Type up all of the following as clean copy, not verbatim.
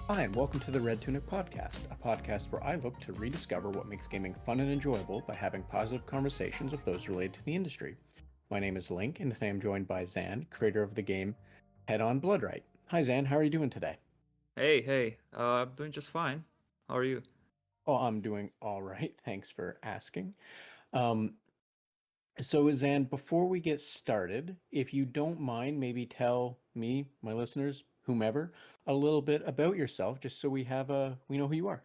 Hi, and welcome to the Red Tunic Podcast, a podcast where I look to rediscover what makes gaming fun and enjoyable by having positive conversations with those related to the industry. My name is Link, and today I'm joined by Zan, creator of the game Hedon Bloodrite. Hi, Zan, how are you doing today? Hey, I'm doing just fine. How are you? Oh, I'm doing all right. Thanks for asking. Um, so, Zan, before we get started, if you don't mind, maybe tell me, my listeners, whomever, a little bit about yourself, just so we know who you are.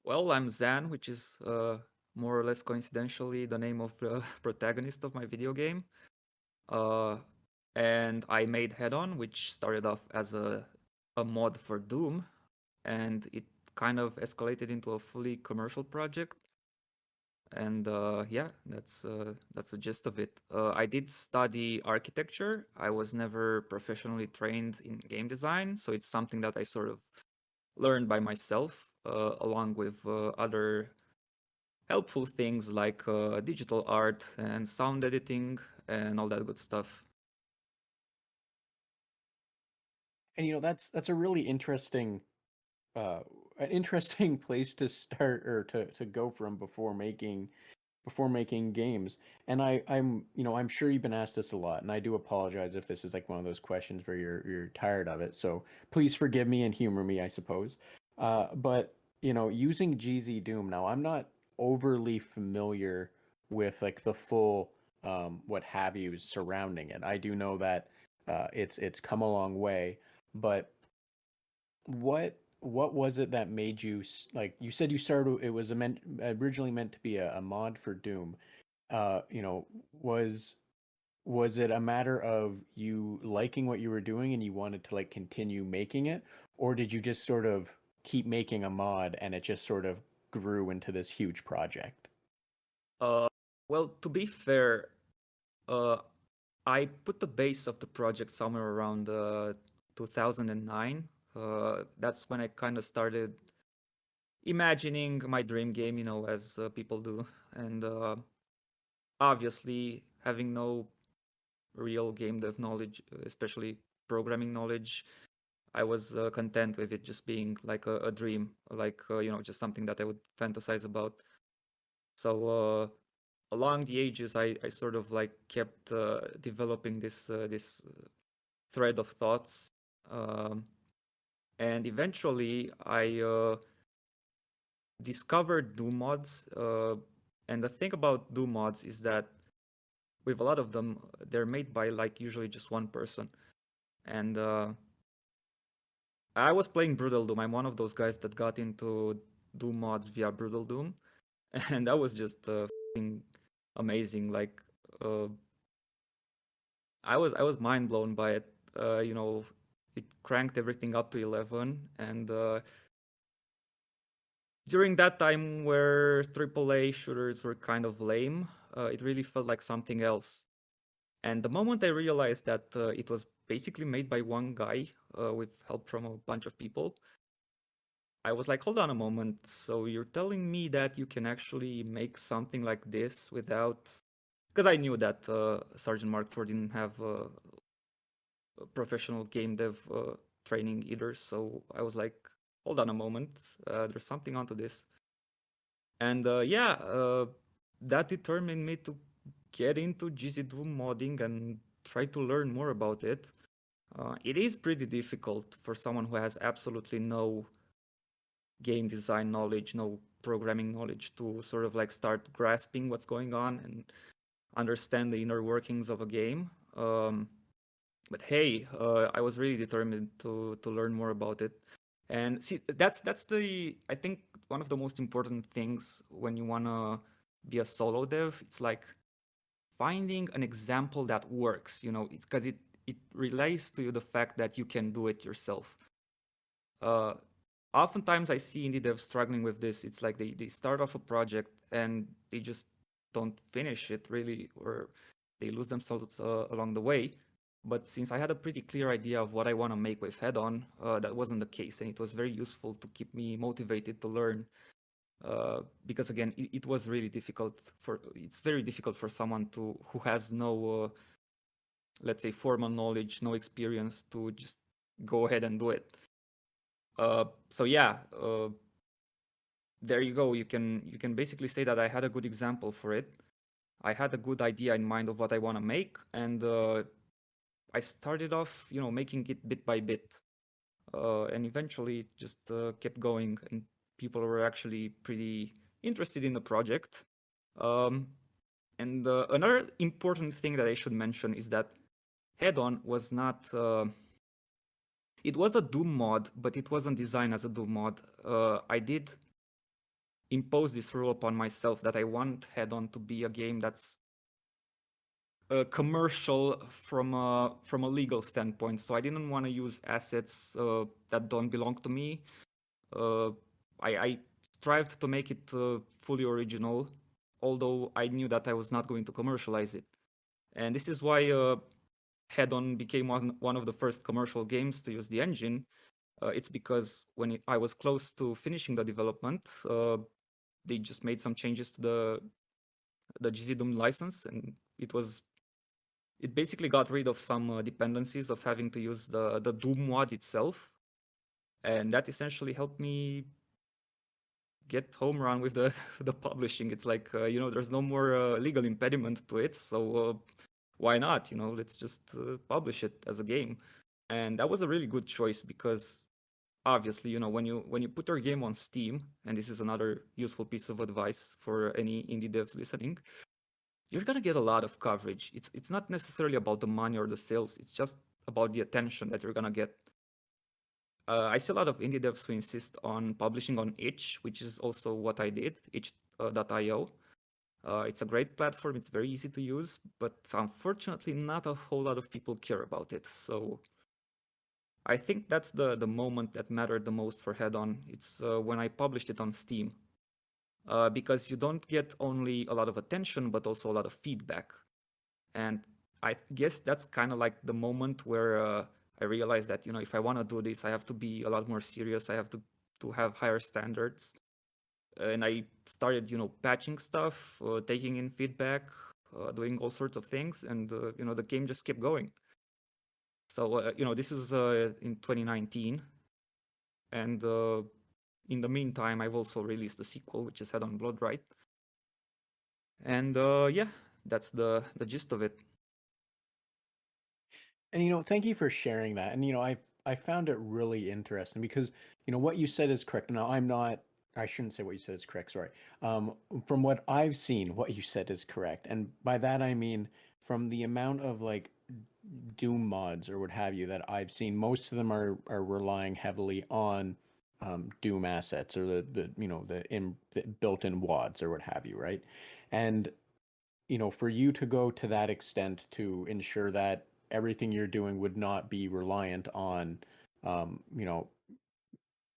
Well, I'm Zan, which is more or less coincidentally the name of the protagonist of my video game. Uh, and I made Head-On, which started off as a mod for Doom, and it kind of escalated into a fully commercial project. And yeah, that's the gist of it. I did study architecture. I was never professionally trained in game design, so it's something that I sort of learned by myself, along with other helpful things like digital art and sound editing and all that good stuff. And that's a really uh, an interesting place to start or to go from before making games. And I'm sure you've been asked this a lot, and I do apologize if this is like one of those questions where you're tired of it. So please forgive me and humor me, I suppose. But using GzDoom now, I'm not overly familiar with like the full what have yous surrounding it. I do know that it's come a long way, but what was it that made you like you said you started it was originally meant to be a mod for Doom. Uh, you know, was it a matter of you liking what you were doing and you wanted to like continue making it, or did you just sort of keep making a mod and it just sort of grew into this huge project? Uh, well, to be fair, uh, I put the base of the project somewhere around 2009. That's when I kind of started imagining my dream game, as people do. And obviously, having no real game dev knowledge, especially programming knowledge, I was content with it just being like a dream, like, just something that I would fantasize about. So along the ages, I sort of like kept developing this thread of thoughts. Um, and eventually, I discovered Doom mods. And the thing about Doom mods is that with a lot of them, they're made by like usually just one person. And I was playing Brutal Doom. I'm one of those guys that got into Doom mods via Brutal Doom, and that was just amazing. Like, uh, I was mind blown by it. It cranked everything up to 11, and during that time where AAA shooters were kind of lame, it really felt like something else. And the moment I realized that it was basically made by one guy with help from a bunch of people, I was like, hold on a moment. So you're telling me that you can actually make something like this without. Because I knew that Sergeant Mark IV didn't have professional game dev training either. So I was like, hold on a moment. There's something onto this. And yeah, that determined me to get into GzDoom modding and try to learn more about it. It is pretty difficult for someone who has absolutely no game design knowledge, no programming knowledge to sort of like start grasping what's going on and understand the inner workings of a game. But hey, I was really determined to learn more about it. And see, that's the I think one of the most important things when you wanna be a solo dev. It's like finding an example that works. Because it relates to you the fact that you can do it yourself. Uh, Oftentimes I see indie devs struggling with this. It's like they start off a project and they just don't finish it really, or they lose themselves along the way. But since I had a pretty clear idea of what I want to make with Head On, that wasn't the case, and it was very useful to keep me motivated to learn. Because again, it was really difficult for it's very difficult for someone who has no, let's say, formal knowledge, no experience to just go ahead and do it. So yeah, there you go. You can basically say that I had a good example for it. I had a good idea in mind of what I want to make, and I started off, making it bit by bit, and eventually it just kept going, and people were actually pretty interested in the project. Um, and another important thing that I should mention is that Hedon was not. It was a Doom mod, but it wasn't designed as a Doom mod. I did impose this rule upon myself that I want Hedon to be a game that's commercial from a legal standpoint. So I didn't want to use assets that don't belong to me. Uh, I strived to make it fully original, although I knew that I was not going to commercialize it. And this is why Hedon became one of the first commercial games to use the engine. It's because when I was close to finishing the development, they just made some changes to the GzDoom license, and it basically got rid of some dependencies of having to use the Doom mod itself, and that essentially helped me get home run with the the publishing. It's like there's no more legal impediment to it, so why not? Let's just publish it as a game, and that was a really good choice because obviously, when you put your game on Steam, and this is another useful piece of advice for any indie devs listening, you're gonna get a lot of coverage. It's not necessarily about the money or the sales. It's just about the attention that you're gonna get. I see a lot of indie devs who insist on publishing on itch, which is also what I did, itch.io. It's a great platform. It's very easy to use, but unfortunately, not a whole lot of people care about it. So I think that's the moment that mattered the most for Hedon. It's when I published it on Steam. Because you don't get only a lot of attention, but also a lot of feedback. And I guess that's kind of like the moment where I realized that, if I want to do this, I have to be a lot more serious. I have to have higher standards. And I started, patching stuff, taking in feedback, doing all sorts of things. And, the game just kept going. So, this is in 2019. And in the meantime, I've also released a sequel, which is Hedon Bloodrite. And yeah, that's the gist of it. And thank you for sharing that. And I found it really interesting because what you said is correct. Now I shouldn't say what you said is correct, sorry. From what I've seen, what you said is correct. And by that I mean from the amount of like Doom mods or what have you that I've seen, most of them are relying heavily on Doom assets or the built-in WADs or what have you, right? And for you to go to that extent to ensure that everything you're doing would not be reliant on, um, you know,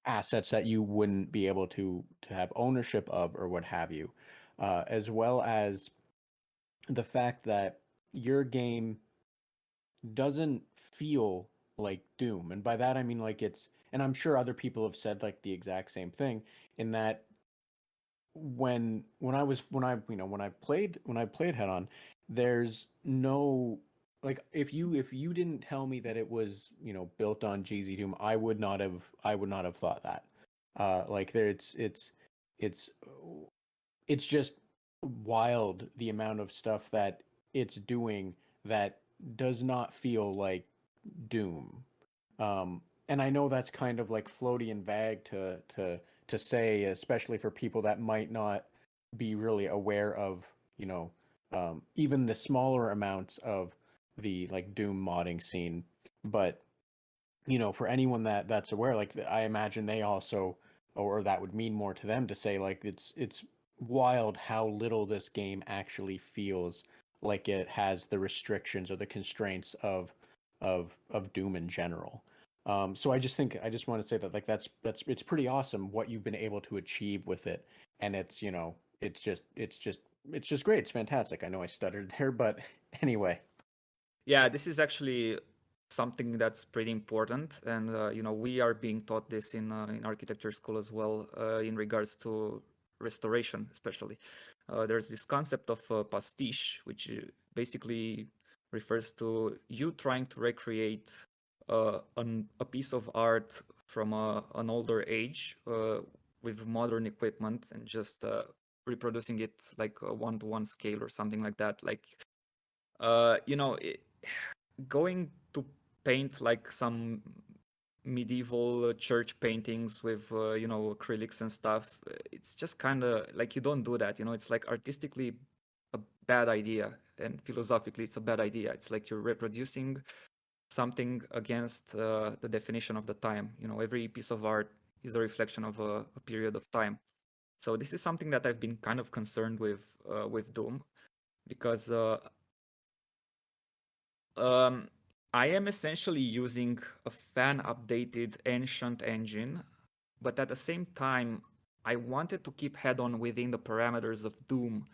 assets that you wouldn't be able to have ownership of or what have you, as well as the fact that your game doesn't feel like Doom. And by that I mean like and I'm sure other people have said like the exact same thing in that when I was when I played Head On, there's no like if you didn't tell me that it was built on GzDoom, I would not have thought that. Like there it's it's just wild the amount of stuff that it's doing that does not feel like Doom. And I know that's kind of like floaty and vague to say, especially for people that might not be really aware of, even the smaller amounts of the like Doom modding scene. But for anyone that's aware, like I imagine they also, or that would mean more to them to say like it's wild how little this game actually feels like it has the restrictions or the constraints of Doom in general. So I just want to say that like that's it's pretty awesome what you've been able to achieve with it, and it's just great. It's fantastic. I know I stuttered there, but anyway. Yeah, this is actually something that's pretty important, and we are being taught this in architecture school as well, in regards to restoration, especially. There's this concept of pastiche, which basically refers to you trying to recreate a piece of art from an older age with modern equipment and just reproducing it like a 1-to-1 scale or something like that. Like, going to paint like some medieval church paintings with acrylics and stuff, it's just kind of like you don't do that. It's like artistically a bad idea, and philosophically it's a bad idea. It's like you're reproducing something against the definition of the time. Every piece of art is a reflection of a period of time. So this is something that I've been kind of concerned with Doom, because I am essentially using a fan updated ancient engine, but at the same time, I wanted to keep Hedon within the parameters of Doom.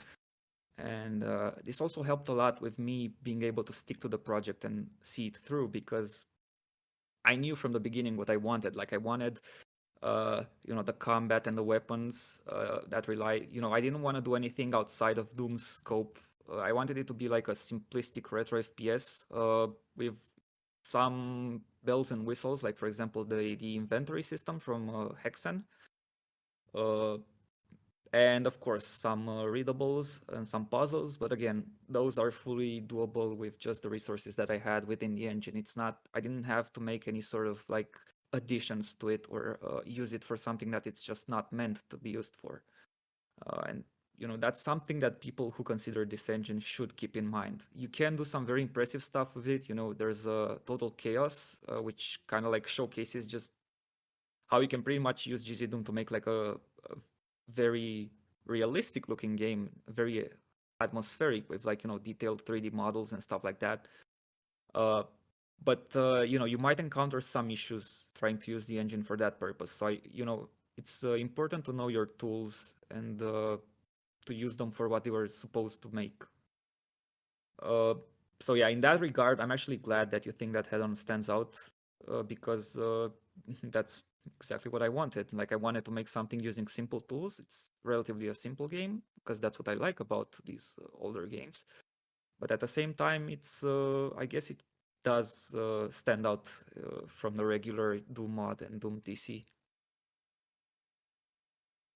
And this also helped a lot with me being able to stick to the project and see it through, because I knew from the beginning what I wanted. Like, I wanted the combat and the weapons that rely, I didn't want to do anything outside of Doom's scope. I wanted it to be like a simplistic retro FPS with some bells and whistles, like for example the inventory system from Hexen, and of course some readables and some puzzles. But again, those are fully doable with just the resources that I had within the engine. I didn't have to make any sort of like additions to it or use it for something that it's just not meant to be used for. And that's something that people who consider this engine should keep in mind. You can do some very impressive stuff with it. There's Total Chaos, which kind of like showcases just how you can pretty much use GzDoom to make like a very realistic looking game, very atmospheric with like detailed 3D models and stuff like that. But you might encounter some issues trying to use the engine for that purpose. So it's important to know your tools and to use them for what they were supposed to make. So yeah, in that regard, I'm actually glad that you think that Hedon stands out, because that's exactly what I wanted. Like, I wanted to make something using simple tools. It's relatively a simple game, because that's what I like about these older games. But at the same time, it's I guess it does stand out from the regular Doom mod and Doom DC.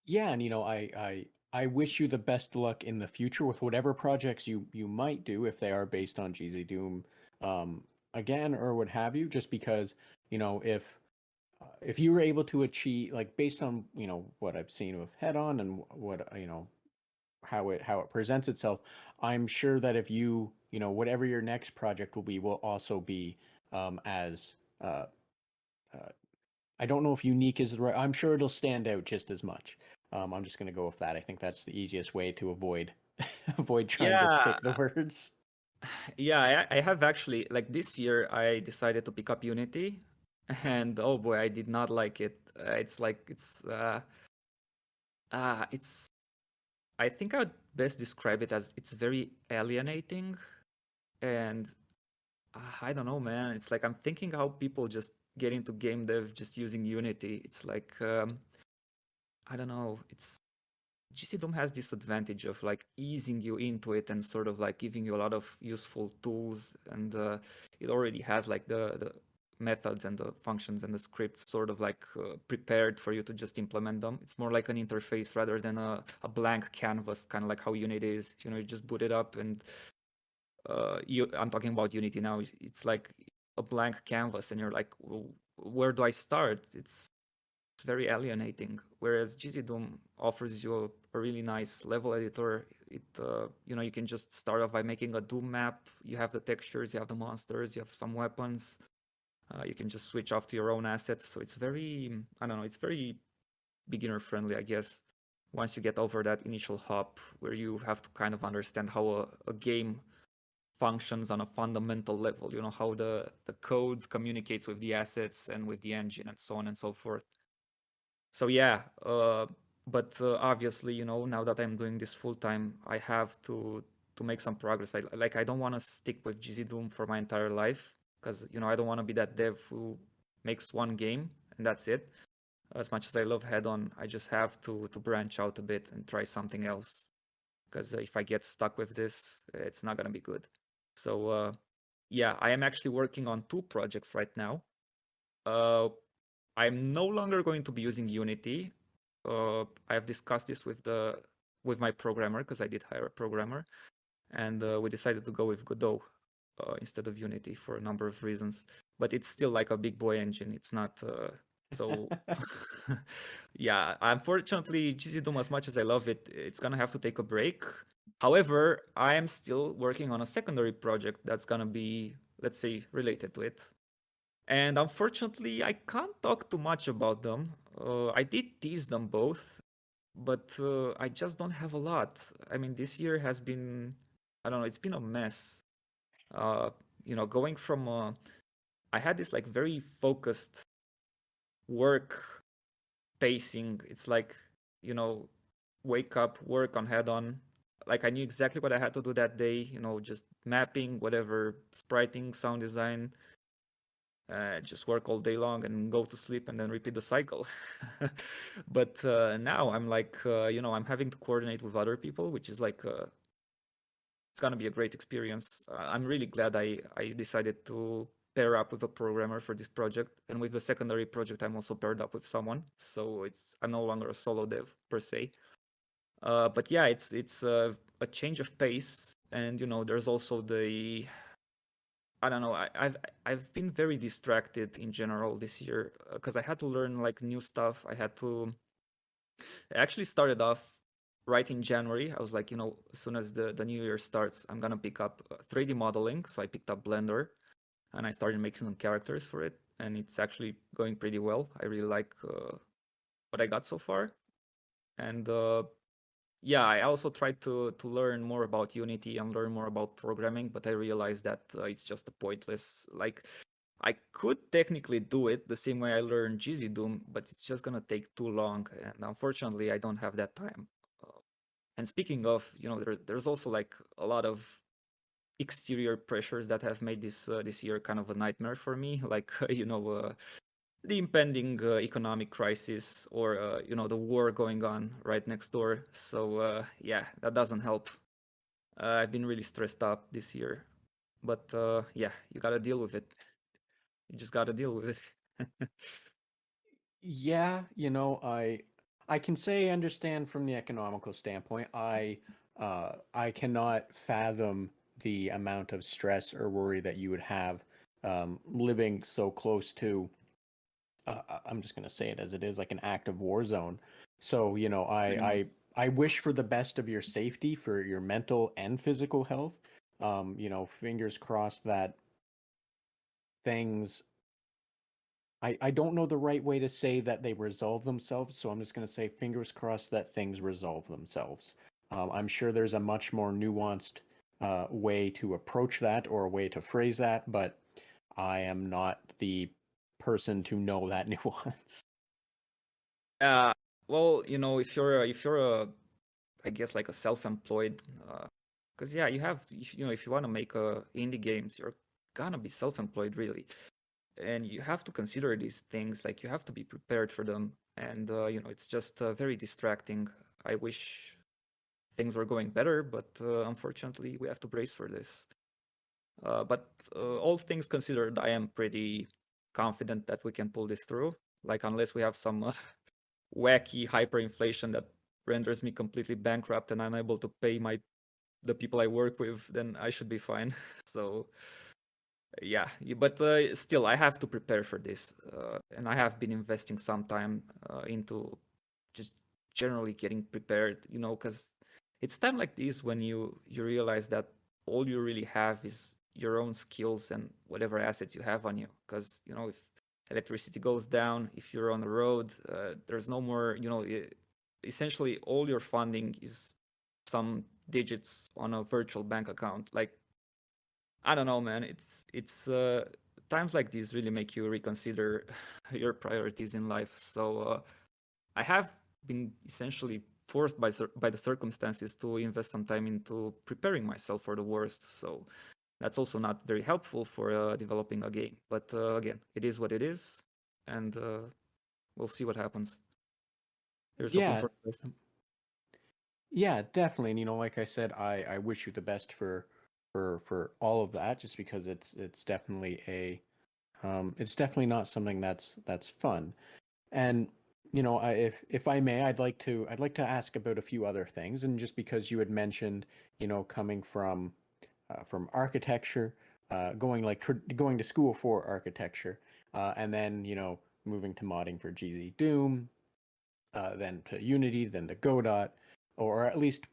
Yeah, and I wish you the best luck in the future with whatever projects you might do, if they are based on GzDoom again or what have you. Just because if you were able to achieve, like, based on what I've seen with Head-On and what how it presents itself, I'm sure that if whatever your next project will also be as uh, I don't know if unique is the right. I'm sure it'll stand out just as much. I'm just gonna go with that. I think that's the easiest way to avoid avoid trying to Yeah, pick the words. yeah, I have actually, like, this year I decided to pick up Unity, and oh boy, I did not like it. It's I think I would best describe it as it's very alienating, and I don't know, man. It's like I'm thinking how people just get into game dev just using Unity. It's like I don't know. It's GCDOM has this advantage of like easing you into it and sort of like giving you a lot of useful tools, and it already has like the methods and the functions and the scripts sort of like prepared for you to just implement them. It's more like an interface rather than a blank canvas, kind of like how Unity is. You just boot it up and I'm talking about Unity now. It's like a blank canvas, and you're like, well, where do I start? It's very alienating. Whereas GZDoom offers you a really nice level editor. You can just start off by making a Doom map. You have the textures, you have the monsters, you have some weapons. You can just switch off to your own assets. So it's very, I don't know, it's very beginner friendly, I guess. Once you get over that initial hop where you have to kind of understand how a game functions on a fundamental level, how the code communicates with the assets and with the engine and so on and so forth. So yeah, but obviously, now that I'm doing this full time, I have to make some progress. I don't want to stick with GZDoom for my entire life, because I don't want to be that dev who makes one game and that's it. As much as I love Head-On, I just have to branch out a bit and try something else, because if I get stuck with this, it's not gonna be good. So yeah, I am actually working on 2 projects right now. I'm no longer going to be using Unity. I have discussed this with my programmer because I did hire a programmer, and we decided to go with Godot instead of Unity for a number of reasons. But it's still like a big boy engine. It's not so. Yeah, unfortunately, GzDoom, as much as I love it, it's gonna have to take a break. However, I am still working on a secondary project that's gonna be, let's say, related to it. And unfortunately, I can't talk too much about them. I did tease them both, but I just don't have a lot. I mean, this year has been, I don't know, it's been a mess. Uh, going from, I had this like very focused work pacing. It's like, you know, wake up, work on Hedon. Like I knew exactly what I had to do that day, just mapping, whatever, spriting, sound design, just work all day long and go to sleep and then repeat the cycle. But now I'm like, I'm having to coordinate with other people, which is like, it's gonna be a great experience. I'm really glad I decided to pair up with a programmer for this project, and with the secondary project, I'm also paired up with someone. So I'm no longer a solo dev per se. But yeah, it's a change of pace, and there's also the I don't know. I've been very distracted in general this year because I had to learn like new stuff. I actually started off right in January. I was like, as soon as the new year starts, I'm gonna pick up 3D modeling. So I picked up Blender and I started making some characters for it, and it's actually going pretty well. I really like what I got so far, and yeah, I also tried to learn more about Unity and learn more about programming, but I realized that it's just a pointless. Like, I could technically do it the same way I learned GzDoom, but it's just gonna take too long, and unfortunately, I don't have that time. And speaking of, there's also like a lot of exterior pressures that have made this year kind of a nightmare for me. Like, the impending economic crisis, or the war going on right next door. So yeah, that doesn't help. I've been really stressed out this year, but yeah, you gotta deal with it. You just gotta deal with it. Yeah, I can say I understand from the economical standpoint. I cannot fathom the amount of stress or worry that you would have living so close to I'm just gonna say it as it is, like an active war zone. So, I know. I wish for the best of your safety for your mental and physical health. Fingers crossed that things I don't know the right way to say that they resolve themselves, so I'm just going to say fingers crossed that things resolve themselves. I'm sure there's a much more nuanced way to approach that or a way to phrase that, but I am not the person to know that nuance. Uh, well, if you're a, I guess like a self-employed, because yeah, if you want to make indie games, you're gonna be self-employed really, and you have to consider these things. Like you have to be prepared for them, and it's just very distracting. I wish things were going better, but unfortunately, we have to brace for this. But all things considered, I am pretty confident that we can pull this through. Like unless we have some wacky hyperinflation that renders me completely bankrupt and unable to pay the people I work with, then I should be fine. So yeah, but still, I have to prepare for this, and I have been investing some time into just generally getting prepared. Because it's time like this when you realize that all you really have is your own skills and whatever assets you have on you. Because if electricity goes down, if you're on the road, there's no more. Essentially, all your funding is some digits on a virtual bank account. Like I don't know, man. It's times like these really make you reconsider your priorities in life. So I have been essentially forced by the circumstances to invest some time into preparing myself for the worst. So that's also not very helpful for developing a game. But again, it is what it is, and we'll see what happens. Here's hoping Yeah, for the best. yeah, definitely. And like I said, I wish you the best for all of that, just because it's definitely It's definitely not something that's fun. And if I may, I'd like to ask about a few other things. And just because you had mentioned, coming from architecture, going to school for architecture, and then moving to modding for GzDoom, then to Unity, then to Godot, or at least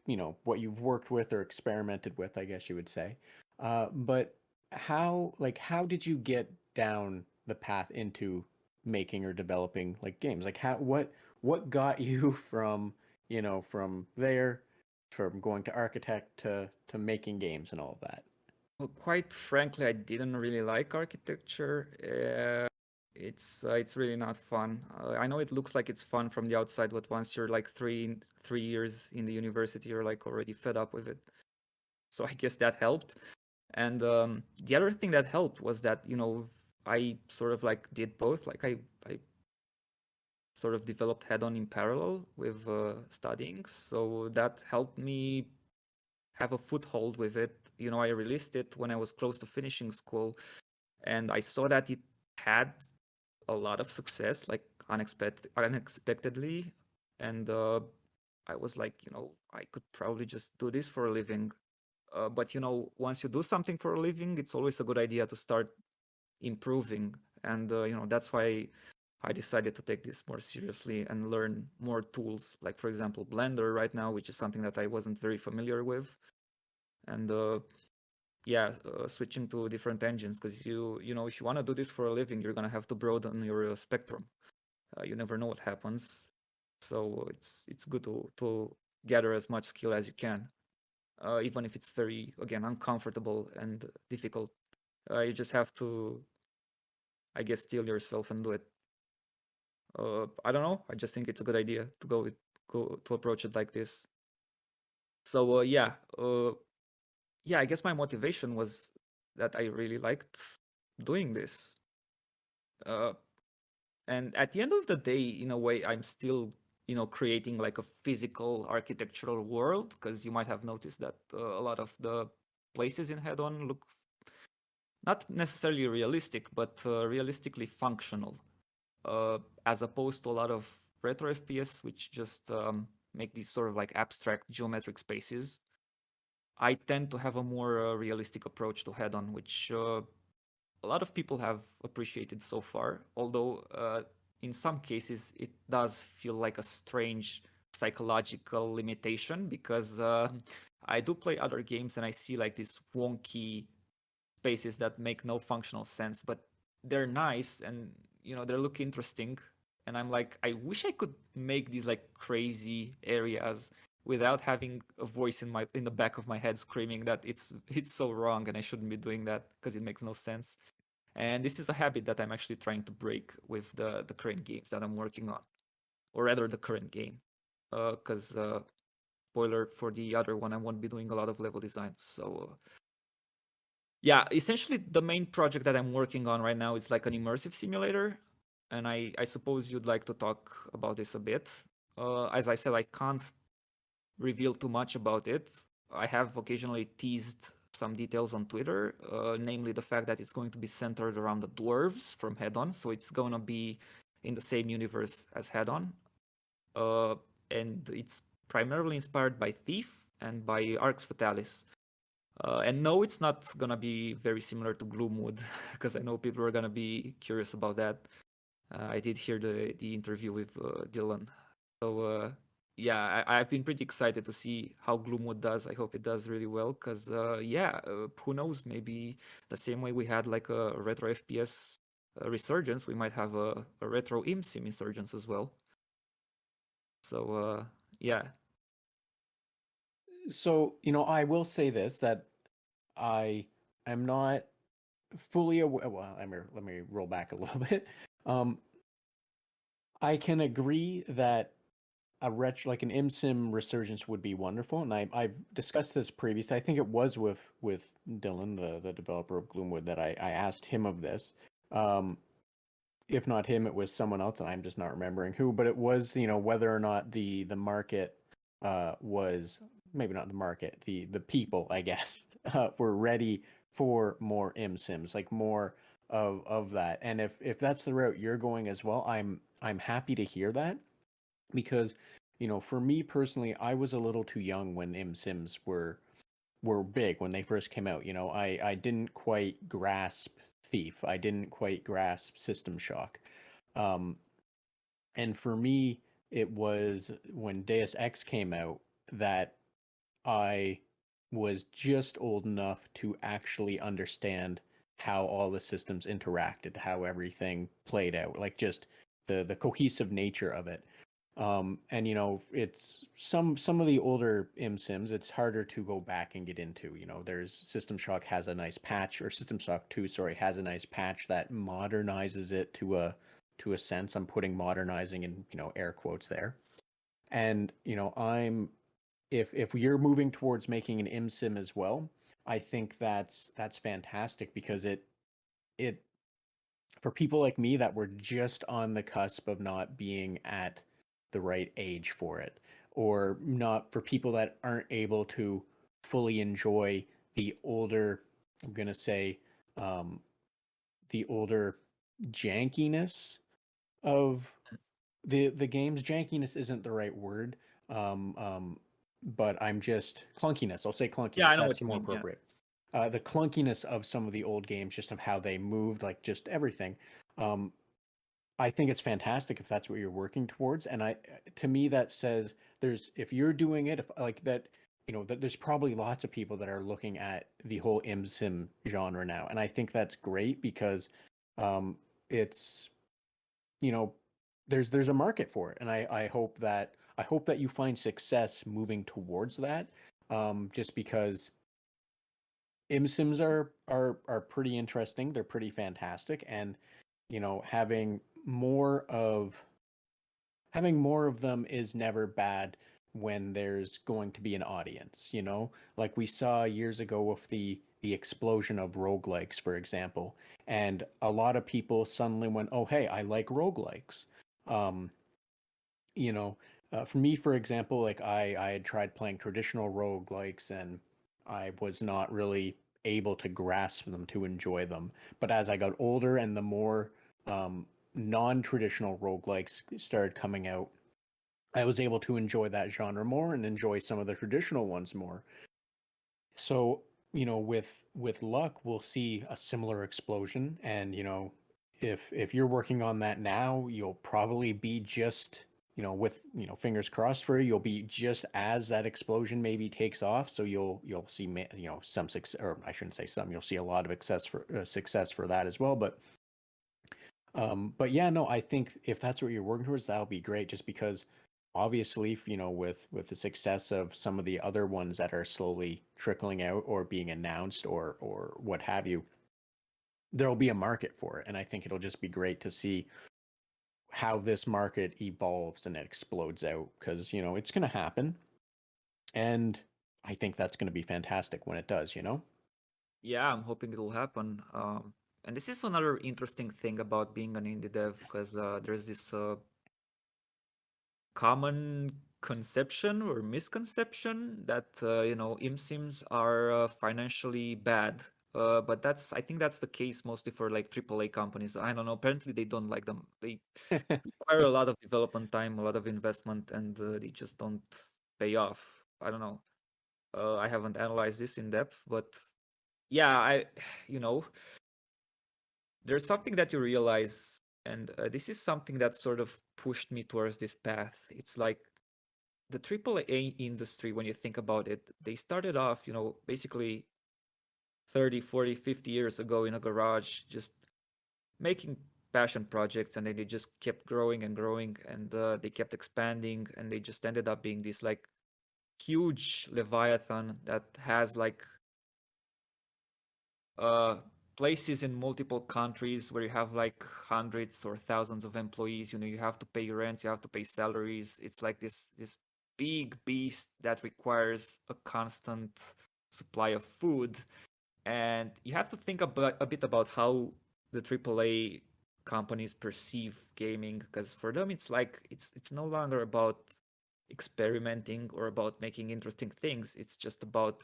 what you've worked with or experimented with, I guess you would say. But how did you get down the path into making or developing like games? Like what got you from there, from going to architect to making games and all of that? Well, quite frankly, I didn't really like architecture. It's really not fun. I know it looks like it's fun from the outside, but once you're like 3 years in the university, you're like already fed up with it. So I guess that helped. And the other thing that helped was that I sort of like did both. Like I sort of developed Hedon in parallel with studying, so that helped me have a foothold with it. I released it when I was close to finishing school, and I saw that it had a lot of success, like unexpectedly, and I was like, I could probably just do this for a living. But once you do something for a living, it's always a good idea to start improving, and that's why I decided to take this more seriously and learn more tools, like for example Blender right now, which is something that I wasn't very familiar with, and switching to different engines, because if you want to do this for a living, you're gonna have to broaden your spectrum. You never know what happens, so it's good to gather as much skill as you can, even if it's very, again, uncomfortable and difficult. You just have to, I guess, steel yourself and do it. I don't know. I just think it's a good idea to go to approach it like this. So I guess my motivation was that I really liked doing this. And at the end of the day, in a way, I'm still creating like a physical architectural world, because you might have noticed that a lot of the places in Hedon look not necessarily realistic, but realistically functional, as opposed to a lot of retro FPS, which just make these sort of like abstract geometric spaces. I tend to have a more realistic approach to Hedon, which a lot of people have appreciated so far, although in some cases it does feel like a strange psychological limitation, because I do play other games and I see like these wonky spaces that make no functional sense, but they're nice and they look interesting. And I'm like, I wish I could make these like crazy areas without having a voice in the back of my head screaming that it's so wrong and I shouldn't be doing that because it makes no sense. And this is a habit that I'm actually trying to break with the current games that I'm working on, or rather the current game, because spoiler for the other one, I won't be doing a lot of level design. So yeah, essentially the main project that I'm working on right now is like an immersive simulator, and I suppose you'd like to talk about this a bit. As I said, I can't reveal too much about it. I have occasionally teased some details on Twitter, namely the fact that it's going to be centered around the dwarves from Hedon, so it's going to be in the same universe as Hedon, and it's primarily inspired by Thief and by Arx Fatalis. And no, it's not gonna be very similar to Gloomwood, because I know people are gonna be curious about that. I did hear the interview with Dylan, so I've been pretty excited to see how Gloomwood does. I hope it does really well, because who knows? Maybe the same way we had like a retro FPS resurgence, we might have a retro ImSim resurgence as well. So yeah. So, I will say this, that I am not fully aware. Well, let me roll back a little bit. I can agree that a retro like an ImSim resurgence would be wonderful, and I've discussed this previously. I think it was with Dylan, the developer of Gloomwood, that I asked him of this. If not him, it was someone else, and I'm just not remembering who. But it was whether or not the market was, maybe not the market, the people, I guess, were ready for more ImSims, like more of that. And if that's the route you're going as well, I'm happy to hear that, because for me personally, I was a little too young when Sims were big when they first came out. I didn't quite grasp Thief. I didn't quite grasp System Shock. Um, and for me, it was when Deus Ex came out that I was just old enough to actually understand how all the systems interacted, how everything played out, like just the cohesive nature of it. And it's some of the older Sims, it's harder to go back and get into. There's System Shock has a nice patch, or System Shock 2, sorry, has a nice patch that modernizes it to a sense. I'm putting modernizing in, air quotes there. And if you're moving towards making an sim as well, I think that's fantastic, because it for people like me that were just on the cusp of not being at the right age for it, or not, for people that aren't able to fully enjoy the older, I'm gonna say, um, the older jankiness of the games. Jankiness isn't the right word, um, um, but I'm just clunkiness. I'll say Yeah, I clunkiness. know That's what the you more mean. Yeah. appropriate. The clunkiness of some of the old games, just of how they moved, like just everything. Um, I think it's fantastic if that's what you're working towards, and to me, that says if you're doing it, if like that, that there's probably lots of people that are looking at the whole sim genre now, and I think that's great, because it's you know there's a market for it, and I hope that you find success moving towards that, just because sims are pretty interesting. They're pretty fantastic, and having more of them is never bad when there's going to be an audience, like we saw years ago with the explosion of roguelikes, for example. And a lot of people suddenly went, oh, hey, I like roguelikes. Um, you know, for me, for example, like I had tried playing traditional roguelikes, and I was not really able to grasp them, to enjoy them. But as I got older and the more non-traditional roguelikes started coming out, I was able to enjoy that genre more and enjoy some of the traditional ones more. So, with luck, we'll see a similar explosion. And, if you're working on that now, you'll probably be just, with, fingers crossed for you, you'll be just as that explosion maybe takes off. So you'll see, some success, or I shouldn't say some, you'll see a lot of success for that as well. But yeah, no, I think if that's what you're working towards, that'll be great. Just because, obviously, with the success of some of the other ones that are slowly trickling out or being announced, or what have you, there'll be a market for it, and I think it'll just be great to see how this market evolves and it explodes out, because it's going to happen, and I think that's going to be fantastic when it does. Yeah, I'm hoping it'll happen. And this is another interesting thing about being an indie dev, because there's this common conception or misconception that IMSIMs are financially bad. But I think that's the case mostly for like AAA companies. I don't know. Apparently, they don't like them. They require a lot of development time, a lot of investment, and they just don't pay off. I don't know. I haven't analyzed this in depth, but yeah, you know, there's something that you realize, and this is something that sort of pushed me towards this path. It's like the AAA industry, when you think about it, they started off, basically 30, 40, 50 years ago in a garage, just making passion projects, and then they just kept growing and growing, and they kept expanding, and they just ended up being this like huge leviathan that has like uh places in multiple countries where you have like hundreds or thousands of employees. You have to pay rents, you have to pay salaries. It's like this big beast that requires a constant supply of food. And you have to think a bit about how the AAA companies perceive gaming, because for them it's like it's no longer about experimenting or about making interesting things. It's just about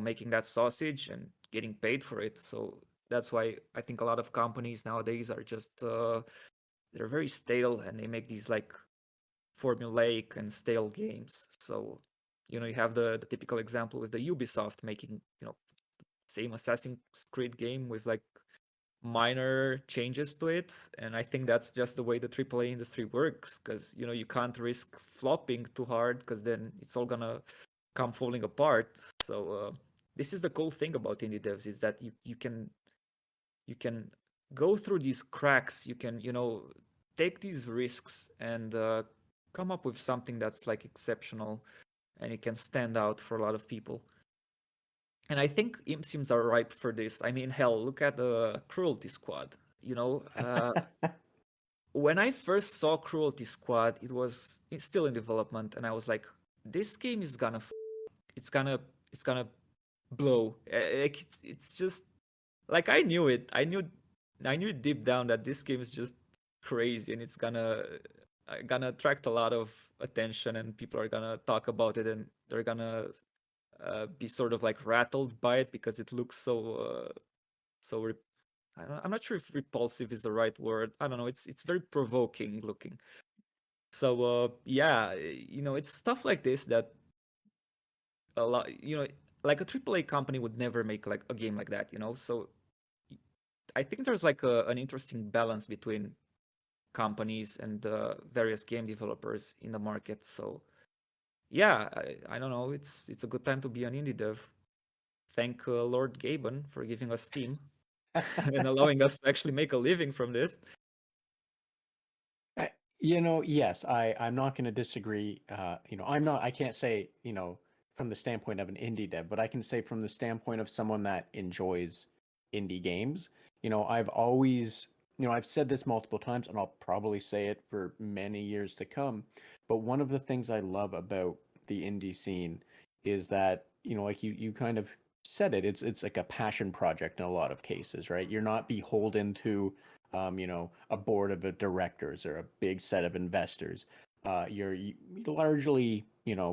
making that sausage and getting paid for it. So that's why I think a lot of companies nowadays are just they're very stale, and they make these like formulaic and stale games. So you have the typical example with the Ubisoft making same Assassin's Creed game with like minor changes to it, and I think that's just the way the AAA industry works, because you can't risk flopping too hard, because then it's all gonna come falling apart. So this is the cool thing about indie devs, is that you can go through these cracks, you can take these risks and come up with something that's like exceptional, and it can stand out for a lot of people. And I think imp sims are ripe for this. I mean, hell, look at the Cruelty Squad. When I first saw Cruelty Squad, it's still in development, and I was like, this game is gonna, it's gonna blow. Like it's just like I knew it. I knew deep down that this game is just crazy, and it's gonna attract a lot of attention, and people are gonna talk about it, and they're gonna be sort of like rattled by it, because it looks so I'm not sure if repulsive is the right word. I don't know. It's very provoking looking. So yeah, it's stuff like this that a lot, like a AAA company would never make like a game like that. So I think there's like an interesting balance between companies and various game developers in the market. So yeah, I don't know. It's a good time to be an indie dev. Thank Lord Gaben for giving us Steam and allowing us to actually make a living from this. Yes, I'm not going to disagree. I can't say, from the standpoint of an indie dev, but I can say from the standpoint of someone that enjoys indie games. I've always, I've said this multiple times, and I'll probably say it for many years to come. But one of the things I love about the indie scene is that, like you kind of said it, it's like a passion project in a lot of cases, right? You're not beholden to a board of directors or a big set of investors. You're largely,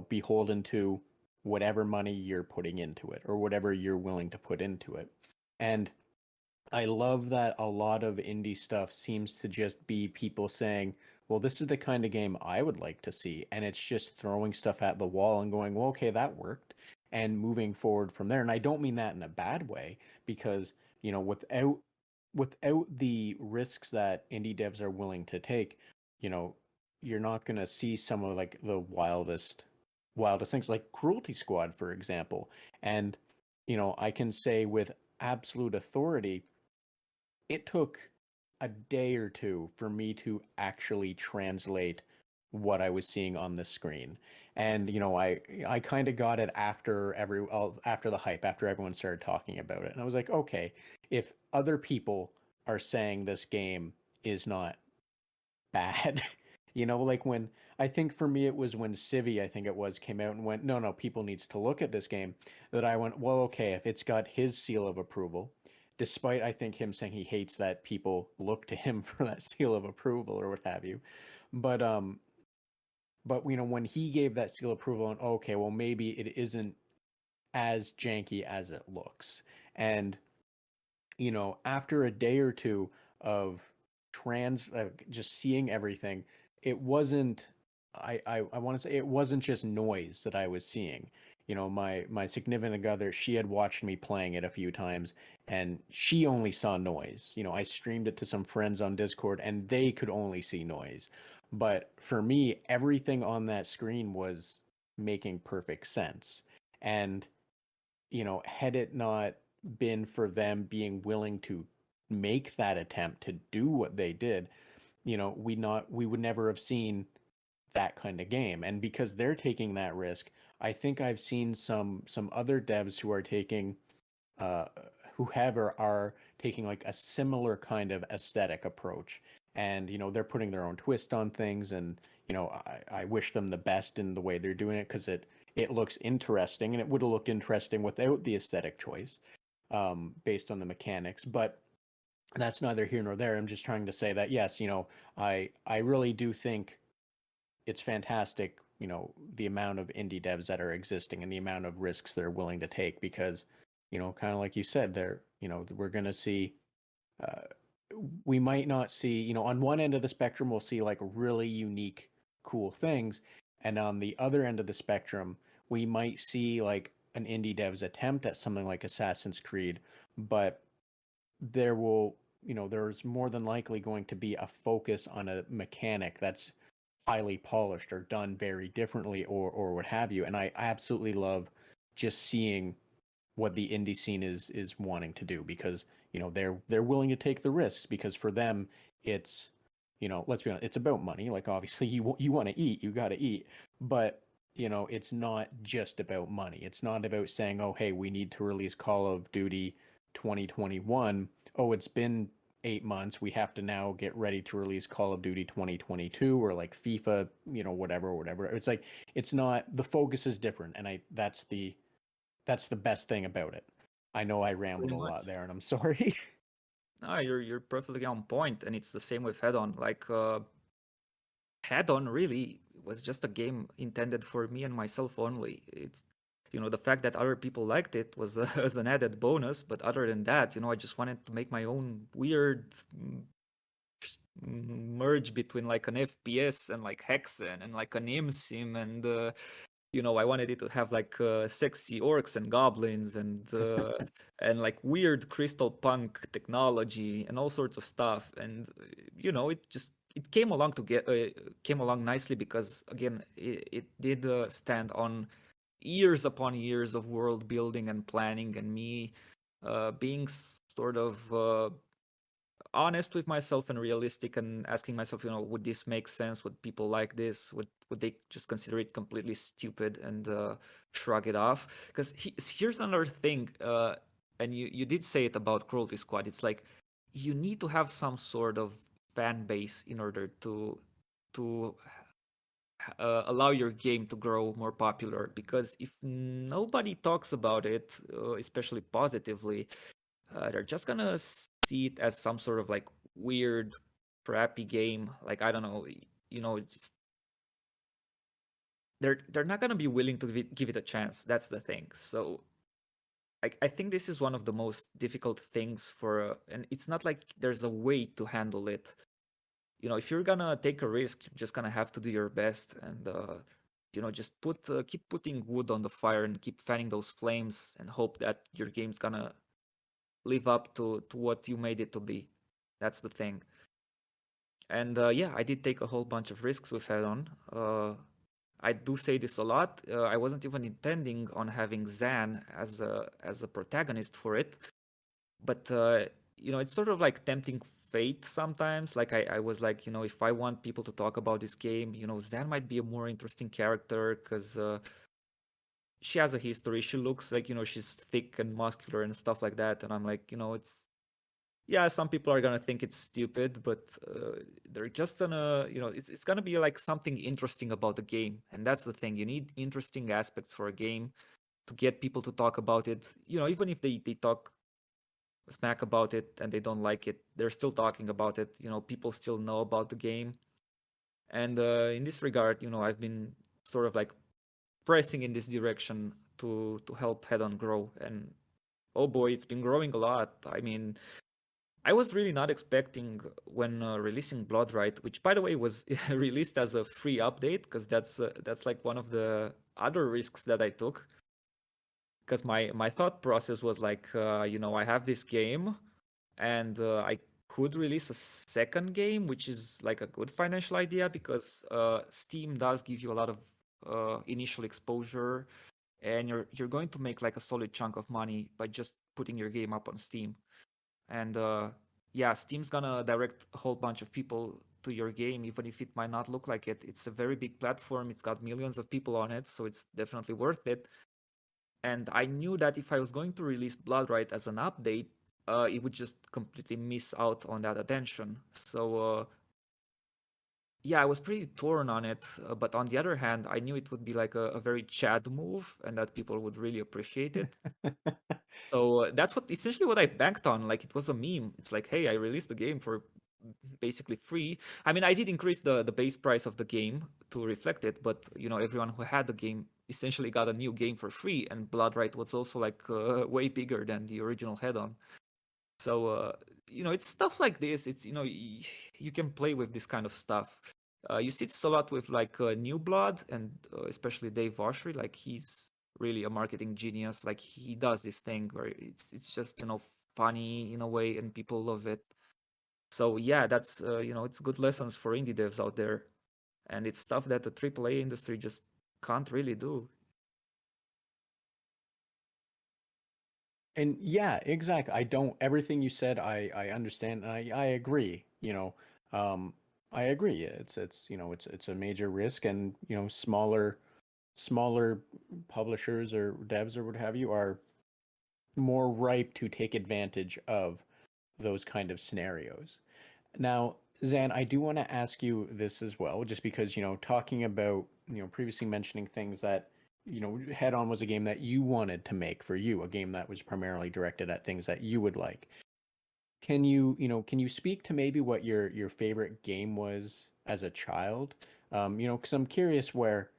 beholden to whatever money you're putting into it or whatever you're willing to put into it. And I love that a lot of indie stuff seems to just be people saying, well, this is the kind of game I would like to see. And it's just throwing stuff at the wall and going, well, okay, that worked. And moving forward from there. And I don't mean that in a bad way, because, without the risks that indie devs are willing to take, you know, you're not gonna see some of like the wildest things like Cruelty Squad, for example. And, I can say with absolute authority, it took a day or two for me to actually translate what I was seeing on the screen. And I kind of got it after the hype, after everyone started talking about it. And I was like, okay, if other people are saying this game is not bad, like when I think for me it was when Civi, I think it was, came out and went, no, people needs to look at this game, that I went, well, okay, if it's got his seal of approval, despite I think him saying he hates that people look to him for that seal of approval or what have you. But when he gave that seal of approval, and okay, well, maybe it isn't as janky as it looks. And after a day or two of just seeing everything, it wasn't. I want to say it wasn't just noise that I was seeing. My significant other, she had watched me playing it a few times, and she only saw noise. I streamed it to some friends on Discord, and they could only see noise. But for me, everything on that screen was making perfect sense. And had it not been for them being willing to make that attempt to do what they did, we would never have seen that kind of game. And because they're taking that risk, I think I've seen some other devs who are taking uh who have or are taking like a similar kind of aesthetic approach. And they're putting their own twist on things, and I wish them the best in the way they're doing it, because it looks interesting, and it would have looked interesting without the aesthetic choice, based on the mechanics. But that's neither here nor there. I'm just trying to say that yes, I really do think it's fantastic, the amount of indie devs that are existing and the amount of risks they're willing to take, because kind of like you said, there, we're gonna see. Uh, we might not see, on one end of the spectrum, we'll see like really unique, cool things, and on the other end of the spectrum, we might see like an indie dev's attempt at something like Assassin's Creed, but there will, there's more than likely going to be a focus on a mechanic that's highly polished or done very differently, or what have you. And I absolutely love just seeing what the indie scene is wanting to do, because they're willing to take the risks, because for them it's, let's be honest, it's about money. Like, obviously you want to eat, you got to eat, but it's not just about money. It's not about saying, oh hey, we need to release Call of Duty 2021. Oh, it's been 8 months, we have to now get ready to release Call of Duty 2022, or like FIFA, whatever. It's like, it's not, the focus is different, and that's the best thing about it. I know I rambled Pretty a much. lot there, and I'm sorry. No, you're perfectly on point, and it's the same with Hedon. Like Hedon really was just a game intended for me and myself only. It's the fact that other people liked it was as an added bonus, but other than that, I just wanted to make my own weird merge between like an FPS and like Hexen and like an sim sim, and I wanted it to have like sexy orcs and goblins and like weird crystal punk technology and all sorts of stuff. And it came along to get came along nicely because again it did stand on years upon years of world building and planning, and me being sort of honest with myself and realistic, and asking myself, would this make sense? Would people like this? Would they just consider it completely stupid and shrug it off? Because here's another thing, and you did say it about Cruelty Squad. It's like you need to have some sort of fan base in order to allow your game to grow more popular. Because if nobody talks about it, especially positively, they're just gonna see it as some sort of like weird, crappy game. Like, I don't know, it's just they're not gonna be willing to give it a chance. That's the thing. So I think this is one of the most difficult things and it's not like there's a way to handle it. If you're gonna take a risk, you're just gonna have to do your best, and just keep putting wood on the fire and keep fanning those flames and hope that your game's gonna live up to what you made it to be. That's the thing. And yeah, I did take a whole bunch of risks with Hedon. I do say this a lot. I wasn't even intending on having Zan as a protagonist for it, but it's sort of like tempting fate sometimes. Like I was like, if I want people to talk about this game, Zan might be a more interesting character because she has a history. She looks like, she's thick and muscular and stuff like that. And I'm like, it's, yeah, some people are gonna think it's stupid, but they're just gonna, it's gonna be like something interesting about the game. And that's the thing. You need interesting aspects for a game to get people to talk about it. Even if they talk smack about it and they don't like it, they're still talking about it. People still know about the game. And in this regard, I've been sort of like pressing in this direction to help Hedon grow. And oh boy, it's been growing a lot. I mean, I was really not expecting when releasing Bloodrite, which by the way was released as a free update, because that's like one of the other risks that I took. Because my thought process was like, I have this game, and I could release a second game, which is like a good financial idea because Steam does give you a lot of initial exposure, and you're going to make like a solid chunk of money by just putting your game up on Steam. And yeah, Steam's gonna direct a whole bunch of people to your game, even if it might not look like it. It's a very big platform. It's got millions of people on it, so it's definitely worth it. And I knew that if I was going to release Bloodrite as an update, it would just completely miss out on that attention. So yeah, I was pretty torn on it. But on the other hand, I knew it would be like a very Chad move, and that people would really appreciate it. So that's essentially what I banked on. Like, it was a meme. It's like, hey, I released the game for basically free. I mean, I did increase the base price of the game to reflect it, but everyone who had the game essentially got a new game for free, and Bloodrite was also like way bigger than the original Hedon. So it's stuff like this. It's you can play with this kind of stuff. You see this a lot with like New Blood and especially Dave Oshry. Like he's really a marketing genius. Like he does this thing where it's just funny in a way, and people love it. So yeah, that's it's good lessons for indie devs out there, and it's stuff that the AAA industry just can't really do. And yeah, exactly. I don't everything you said I understand and I agree, I agree. It's a major risk, and smaller publishers or devs or what have you are more ripe to take advantage of those kind of scenarios. Now, Zan, I do want to ask you this as well, just because, talking about, previously mentioning things that, Head On was a game that you wanted to make for you, a game that was primarily directed at things that you would like. Can you speak to maybe what your favorite game was as a child? Because I'm curious where,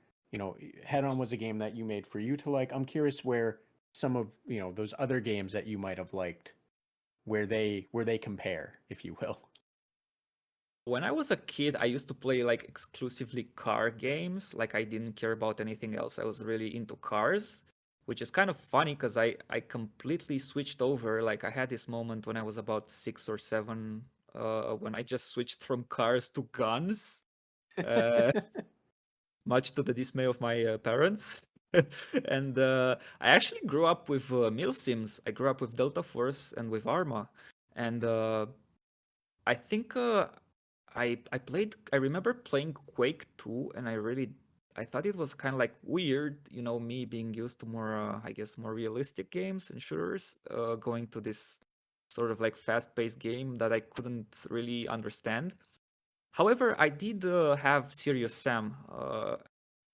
Head On was a game that you made for you to like. I'm curious where some of, those other games that you might have liked, where they compare, if you will. When I was a kid, I used to play like exclusively car games. Like I didn't care about anything else. I was really into cars, which is kind of funny because I completely switched over. Like I had this moment when I was about 6 or 7, when I just switched from cars to guns, uh, much to the dismay of my parents. And I actually grew up with mil sims. I grew up with Delta Force and with Arma, and I think I remember playing Quake 2, and I thought it was kind of like weird, me being used to more I guess more realistic games and shooters, going to this sort of like fast-paced game that I couldn't really understand. However, I did have Serious Sam,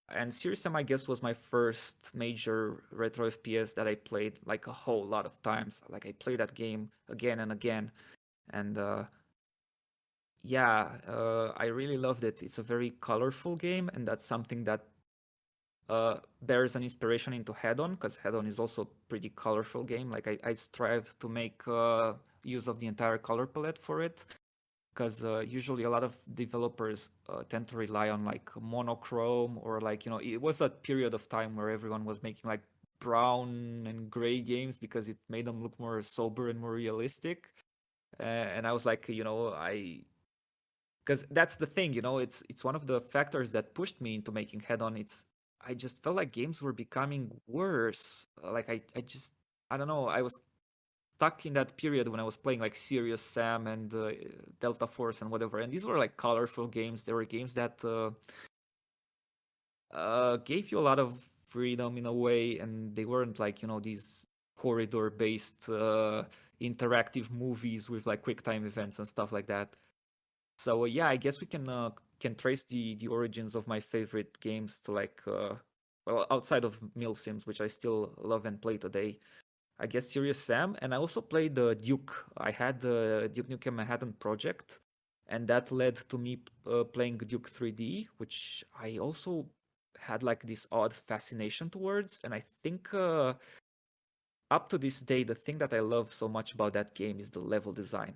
and Serious Sam I guess was my first major retro FPS that I played like a whole lot of times. Like I played that game again and again, and yeah, I really loved it. It's a very colorful game, and that's something that bears an inspiration into Hedon, because Hedon is also a pretty colorful game. Like I strive to make use of the entire color palette for it, because usually a lot of developers tend to rely on like monochrome, or like it was a period of time where everyone was making like brown and gray games because it made them look more sober and more realistic. And I was like, because that's the thing, it's one of the factors that pushed me into making Head On. I just felt like games were becoming worse. Like I don't know, I was stuck in that period when I was playing like Serious Sam and Delta Force and whatever, and these were like colorful games. They were games that gave you a lot of freedom in a way, and they weren't like these corridor based interactive movies with like quick time events and stuff like that. So yeah, I guess we can trace the origins of my favorite games to like well, outside of Mil Sims, which I still love and play today. I guess Serious Sam, and I also played the Duke. I had the Duke Nukem Manhattan project, and that led to me playing Duke 3D, which I also had like this odd fascination towards. And I think up to this day, the thing that I love so much about that game is the level design.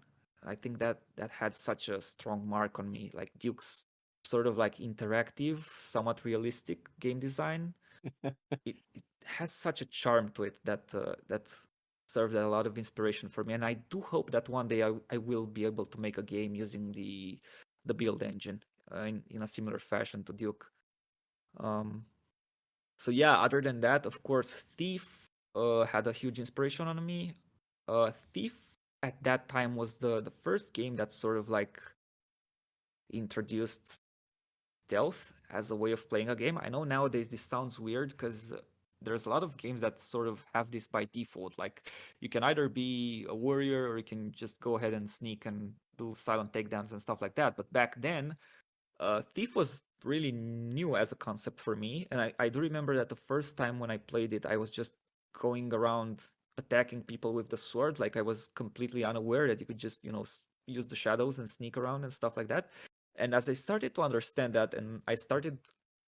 I think that had such a strong mark on me. Like Duke's sort of like interactive, somewhat realistic game design. It has such a charm to it that served a lot of inspiration for me. And I do hope that one day I will be able to make a game using the build engine in a similar fashion to Duke. Um, so yeah, other than that, of course, Thief had a huge inspiration on me. Thief at that time was the first game that sort of like introduced stealth as a way of playing a game. I know nowadays this sounds weird because there's a lot of games that sort of have this by default. Like you can either be a warrior or you can just go ahead and sneak and do silent takedowns and stuff like that. But back then, Thief was really new as a concept for me, and I do remember that the first time when I played it, I was just going around attacking people with the sword. Like I was completely unaware that you could just use the shadows and sneak around and stuff like that. And as I started to understand that, and I started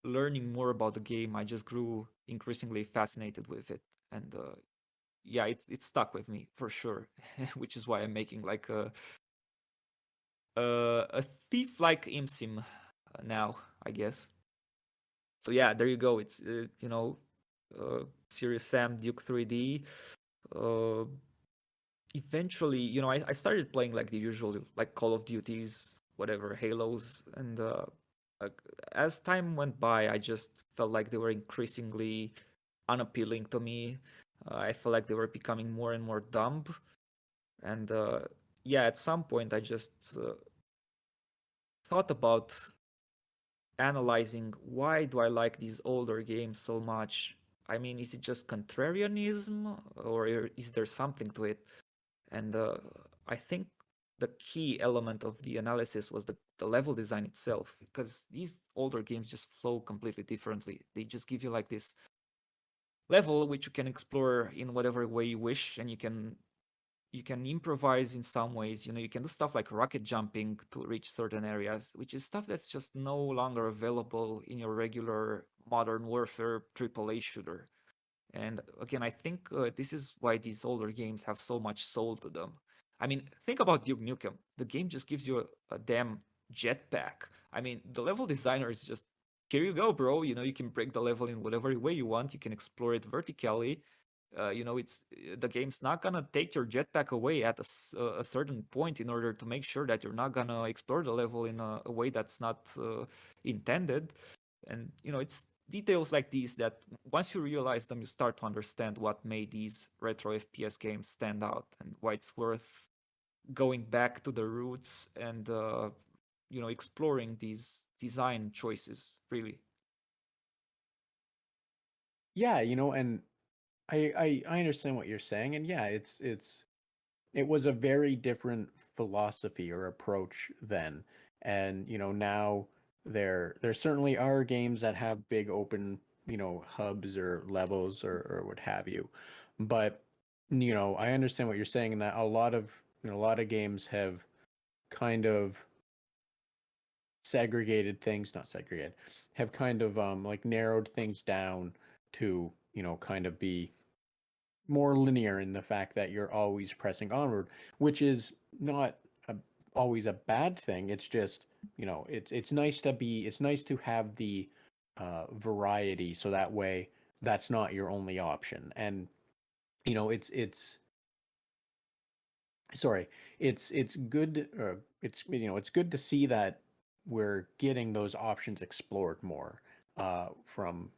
learning more about the game, I just grew increasingly fascinated with it, and yeah, it stuck with me for sure, which is why I'm making like a thief-like imsim now, I guess. So yeah, there you go. It's Serious Sam Duke 3D. Uh, Eventually, I started playing like the usual, like Call of Duties, whatever, Halos, and uh, as time went by, I just felt like they were increasingly unappealing to me. I felt like they were becoming more and more dumb, and yeah, at some point, I just thought about analyzing why do I like these older games so much. I mean, is it just contrarianism, or is there something to it? And I think the key element of the analysis was the level design itself, because these older games just flow completely differently. They just give you like this level which you can explore in whatever way you wish, and you can improvise in some ways. You can do stuff like rocket jumping to reach certain areas, which is stuff that's just no longer available in your regular modern warfare AAA shooter. And again, I think this is why these older games have so much soul to them. I mean, think about Duke Nukem. The game just gives you a damn jetpack. I mean, the level designer is just, here you go, bro. You can break the level in whatever way you want. You can explore it vertically. It's the game's not gonna take your jetpack away at a certain point in order to make sure that you're not gonna explore the level in a way that's not intended. And it's details like these that once you realize them, you start to understand what made these retro FPS games stand out and why it's worth going back to the roots and exploring these design choices. Really, Yeah, and I understand what you're saying, and yeah, it was a very different philosophy or approach then, and now there certainly are games that have big open hubs or levels or what have you, but I understand what you're saying in that a lot of games have kind of segregated things, not segregated, have kind of like narrowed things down to kind of be more linear in the fact that you're always pressing onward, which is not a, always a bad thing. It's just it's nice to have the variety, so that way that's not your only option. And it's sorry, it's good. It's good to see that we're getting those options explored more. From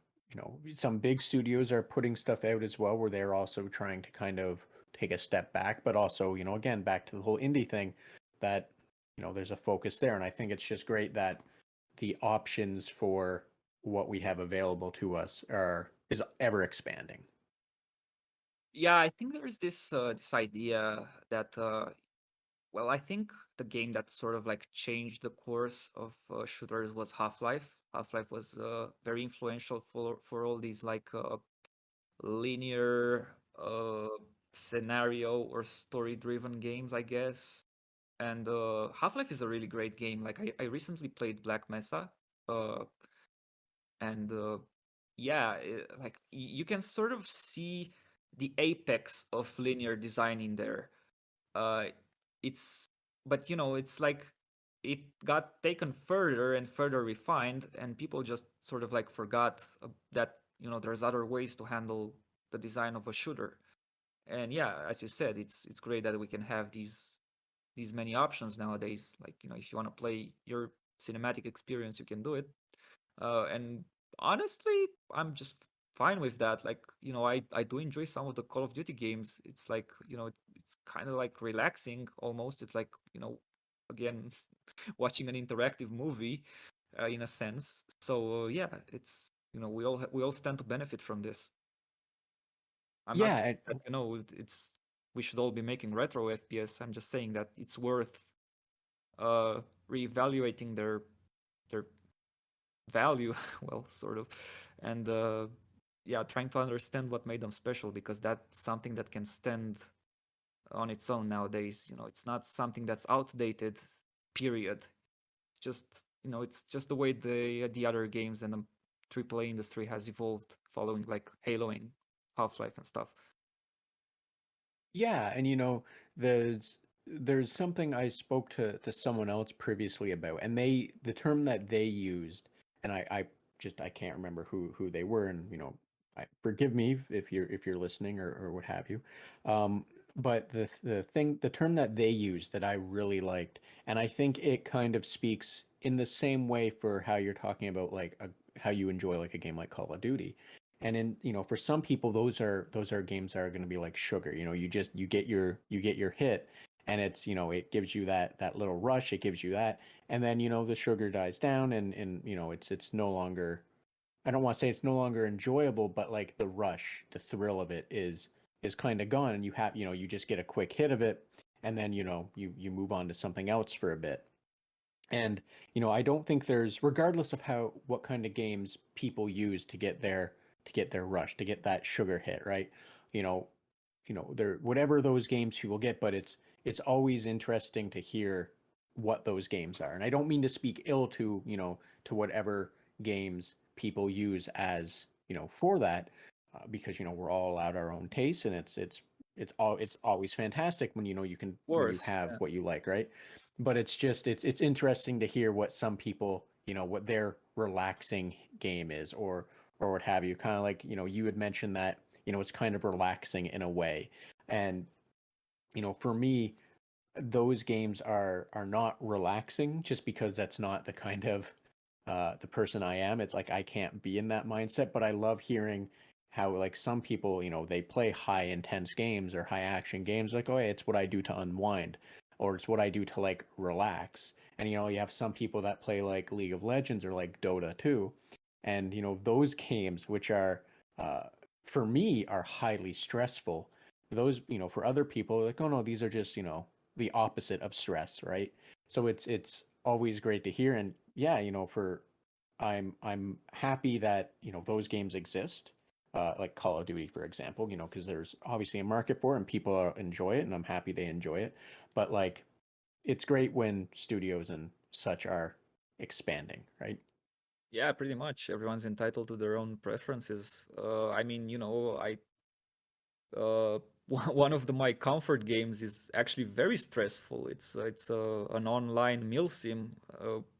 some big studios are putting stuff out as well, where they're also trying to kind of take a step back, but also again back to the whole indie thing, that there's a focus there, and I think it's just great that the options for what we have available to us is ever expanding. yeah, I think there's this idea that well, I think the game that sort of like changed the course of shooters was Half-Life. Half-Life was very influential for all these like linear scenario or story-driven games, I guess. And Half-Life is a really great game. Like I recently played Black Mesa, uh, and yeah, like you can sort of see the apex of linear design in there. Uh, it's but it's like it got taken further and further refined, and people just sort of like forgot that there's other ways to handle the design of a shooter. And yeah, as you said, it's great that we can have these many options nowadays. Like if you want to play your cinematic experience, you can do it. And honestly, I'm just fine with that. Like I do enjoy some of the Call of Duty games. It's like it's kind of like relaxing almost. It's like again watching an interactive movie in a sense. So yeah, it's we all stand to benefit from this. I'm not Yeah, saying that it's we should all be making retro FPS. I'm just saying that it's worth uh reevaluating their value, well, sort of, and yeah, trying to understand what made them special, because that's something that can stand on its own nowadays. It's not something that's outdated. Period. It's just it's just the way the other games and AAA industry has evolved following like Halo and Half-Life and stuff. Yeah, and there's something I spoke to someone else previously about, and the term that they used, and I can't remember who they were, and forgive me if you're listening or what have you. Um, but the term that they used that I really liked, and I think it kind of speaks in the same way for how you're talking about like how you enjoy like a game like Call of Duty. And in for some people those are games that are going to be like sugar. You get your hit, and it gives you that little rush. It gives you that, and then the sugar dies down, and it's no longer. I don't want to say it's no longer enjoyable, but like the rush, the thrill of it is kind of gone, and you just get a quick hit of it, and then you move on to something else for a bit. And I don't think there's, regardless of what kind of games people use to get their rush, to get that sugar hit, right? You know, there whatever those games people get, but it's always interesting to hear what those games are. And I don't mean to speak ill to whatever games people use as, for that, because we're all allowed our own tastes, and it's always fantastic when Of when you course, have yeah. what you like, right? But it's interesting to hear what some people, what their relaxing game is, or what have you. Kind of like, you had mentioned that, it's kind of relaxing in a way. And, for me, those games are not relaxing just because that's not the kind of the person I am. It's like I can't be in that mindset, but I love hearing how like some people, they play high intense games or high action games like, oh, hey, it's what I do to unwind, or it's what I do to like relax. And you have some people that play like League of Legends or like Dota too. And those games which are uh for me are highly stressful. Those, for other people, like, oh no, these are just, the opposite of stress, right? So it's always great to hear. And yeah, for I'm happy that those games exist, like Call of Duty, for example, because there's obviously a market for it and people enjoy it, and I'm happy they enjoy it. But like, it's great when studios and such are expanding, right? Yeah, pretty much. Everyone's entitled to their own preferences. I mean, uh, one of my comfort games is actually very stressful. It's an online meal sim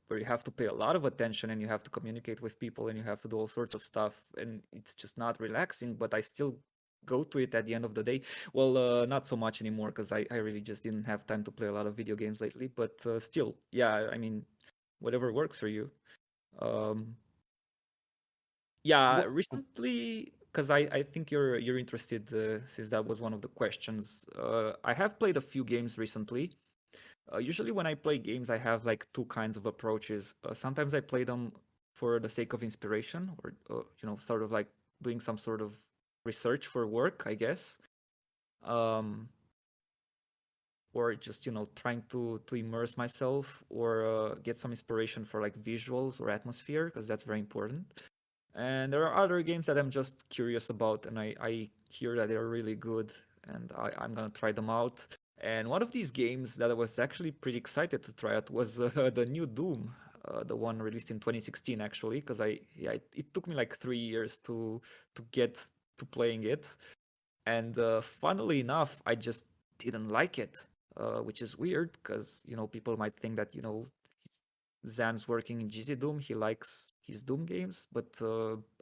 where you have to pay a lot of attention and you have to communicate with people and you have to do all sorts of stuff, and it's just not relaxing. But I still go to it at the end of the day. Well, not so much anymore because I really just didn't have time to play a lot of video games lately. But still, yeah, I mean, whatever works for you. Um, yeah, What recently, because I think you're interested, since that was one of the questions. I have played a few games recently. Usually when I play games, I have like two kinds of approaches. Sometimes I play them for the sake of inspiration, or sort of like doing some sort of research for work, I guess. Um, or just trying to immerse myself, or get some inspiration for like visuals or atmosphere, because that's very important. And there are other games that I'm just curious about, and I hear that they're really good, and I'm gonna try them out. And one of these games that I was actually pretty excited to try out was the new Doom, the one released in 2016, actually, because it took me like 3 years to get to playing it. And funnily enough, I just didn't like it, which is weird because people might think that Zan's working in GzDoom. He likes his Doom games, but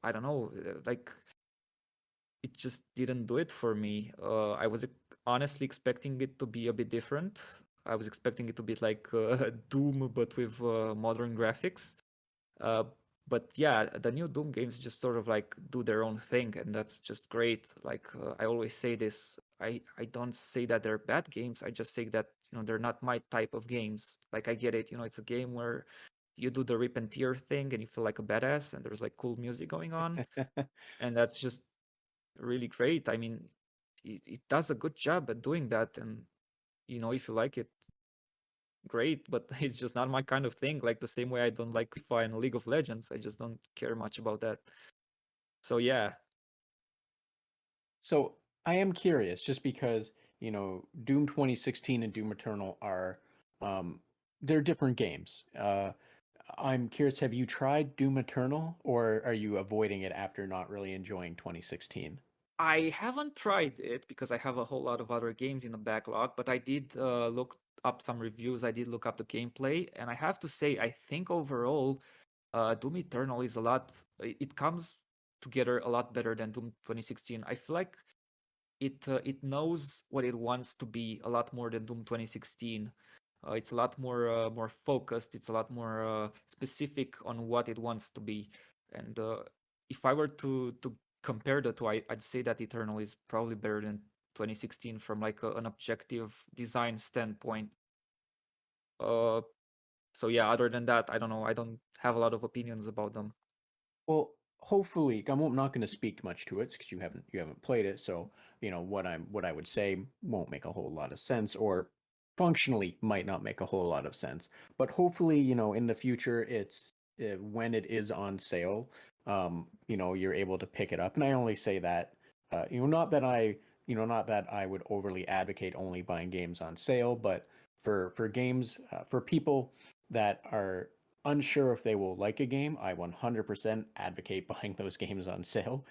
I don't know. Like, it just didn't do it for me. I was honestly expecting it to be a bit different. I was expecting it to be like Doom, but with modern graphics. Uh, but yeah, the new Doom games just sort of like do their own thing, and that's just great. Like, I always say this. I don't say that they're bad games. I just say that they're not my type of games. Like, I get it. It's a game where you do the rip and tear thing, and you feel like a badass, and there's like cool music going on, and that's just really great. I mean, it does a good job at doing that, and if you like it, great, but it's just not my kind of thing. Like the same way I don't like FIFA and League of Legends, I just don't care much about that. So yeah, So I am curious, just because Doom 2016 and Doom Eternal are, um, they're different games. I'm curious, have you tried Doom Eternal, or are you avoiding it after not really enjoying 2016? I haven't tried it because I have a whole lot of other games in the backlog, but I did look up some reviews. I did look up the gameplay, and I have to say, I think overall, Doom Eternal is a lot. It comes together a lot better than Doom 2016. I feel like it knows what it wants to be a lot more than Doom 2016. It's a lot more focused. It's a lot more specific on what it wants to be. And if I were to compare the two, I'd say that Eternal is probably better than 2016 from like an objective design standpoint. Uh, so yeah, other than that, I don't know. I don't have a lot of opinions about them. Well, hopefully, I'm not going to speak much to it because you haven't played it. So what I would say won't make a whole lot of sense, or functionally might not make a whole lot of sense. But hopefully, in the future, it's when it is on sale, you're able to pick it up. And I only say that, not that I would overly advocate only buying games on sale, but for games for people that are unsure if they will like a game, I 100% advocate buying those games on sale.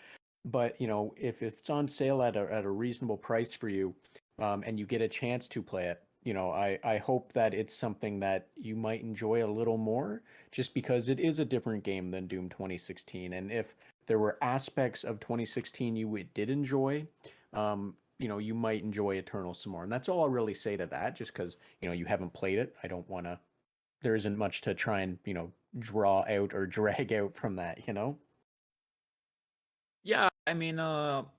But if it's on sale at a reasonable price for you, and you get a chance to play it, I hope that it's something that you might enjoy a little more, just because it is a different game than Doom 2016. And if there were aspects of 2016 you did enjoy, you might enjoy Eternal some more. And that's all I'll really say to that, just because you haven't played it. I don't want to there isn't much to try and draw out or drag out from that. Yeah, I mean,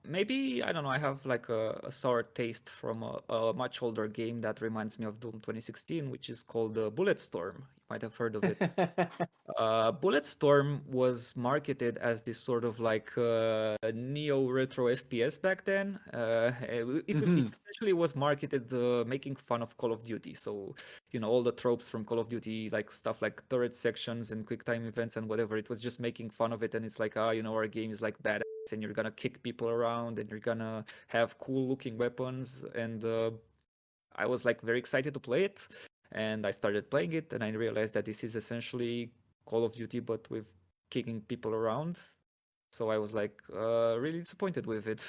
maybe I don't know. I have like a sour taste from a much older game that reminds me of Doom 2016, which is called Bulletstorm. You might have heard of it. Bulletstorm was marketed as this sort of like neo retro FPS back then. It Hmm. essentially was marketed making fun of Call of Duty. So all the tropes from Call of Duty, like stuff like turret sections and quick time events and whatever. It was just making fun of it, and it's like, our game is like badass, and you're gonna kick people around, and you're gonna have cool looking weapons, and I was like very excited to play it, and I started playing it, and I realized that this is essentially Call of Duty but with kicking people around. So I was like really disappointed with it,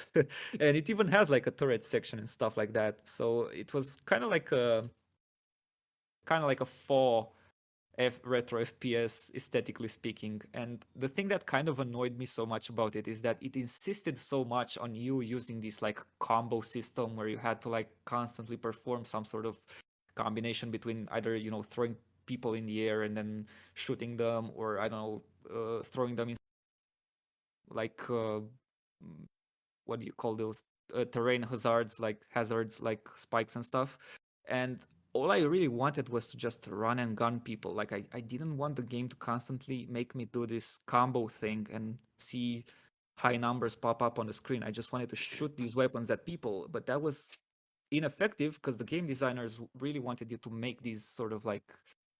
and it even has like a turret section and stuff like that. So it was kind of like a fall retro FPS aesthetically speaking. And the thing that kind of annoyed me so much about it is that it insisted so much on you using this like combo system where you had to like constantly perform some sort of combination between either throwing people in the air and then shooting them, or I don't know, throwing them in like what do you call those terrain hazards like spikes and stuff. And all I really wanted was to just run and gun people. Like I didn't want the game to constantly make me do this combo thing and see high numbers pop up on the screen. I just wanted to shoot these weapons at people, but that was ineffective because the game designers really wanted you to make these sort of like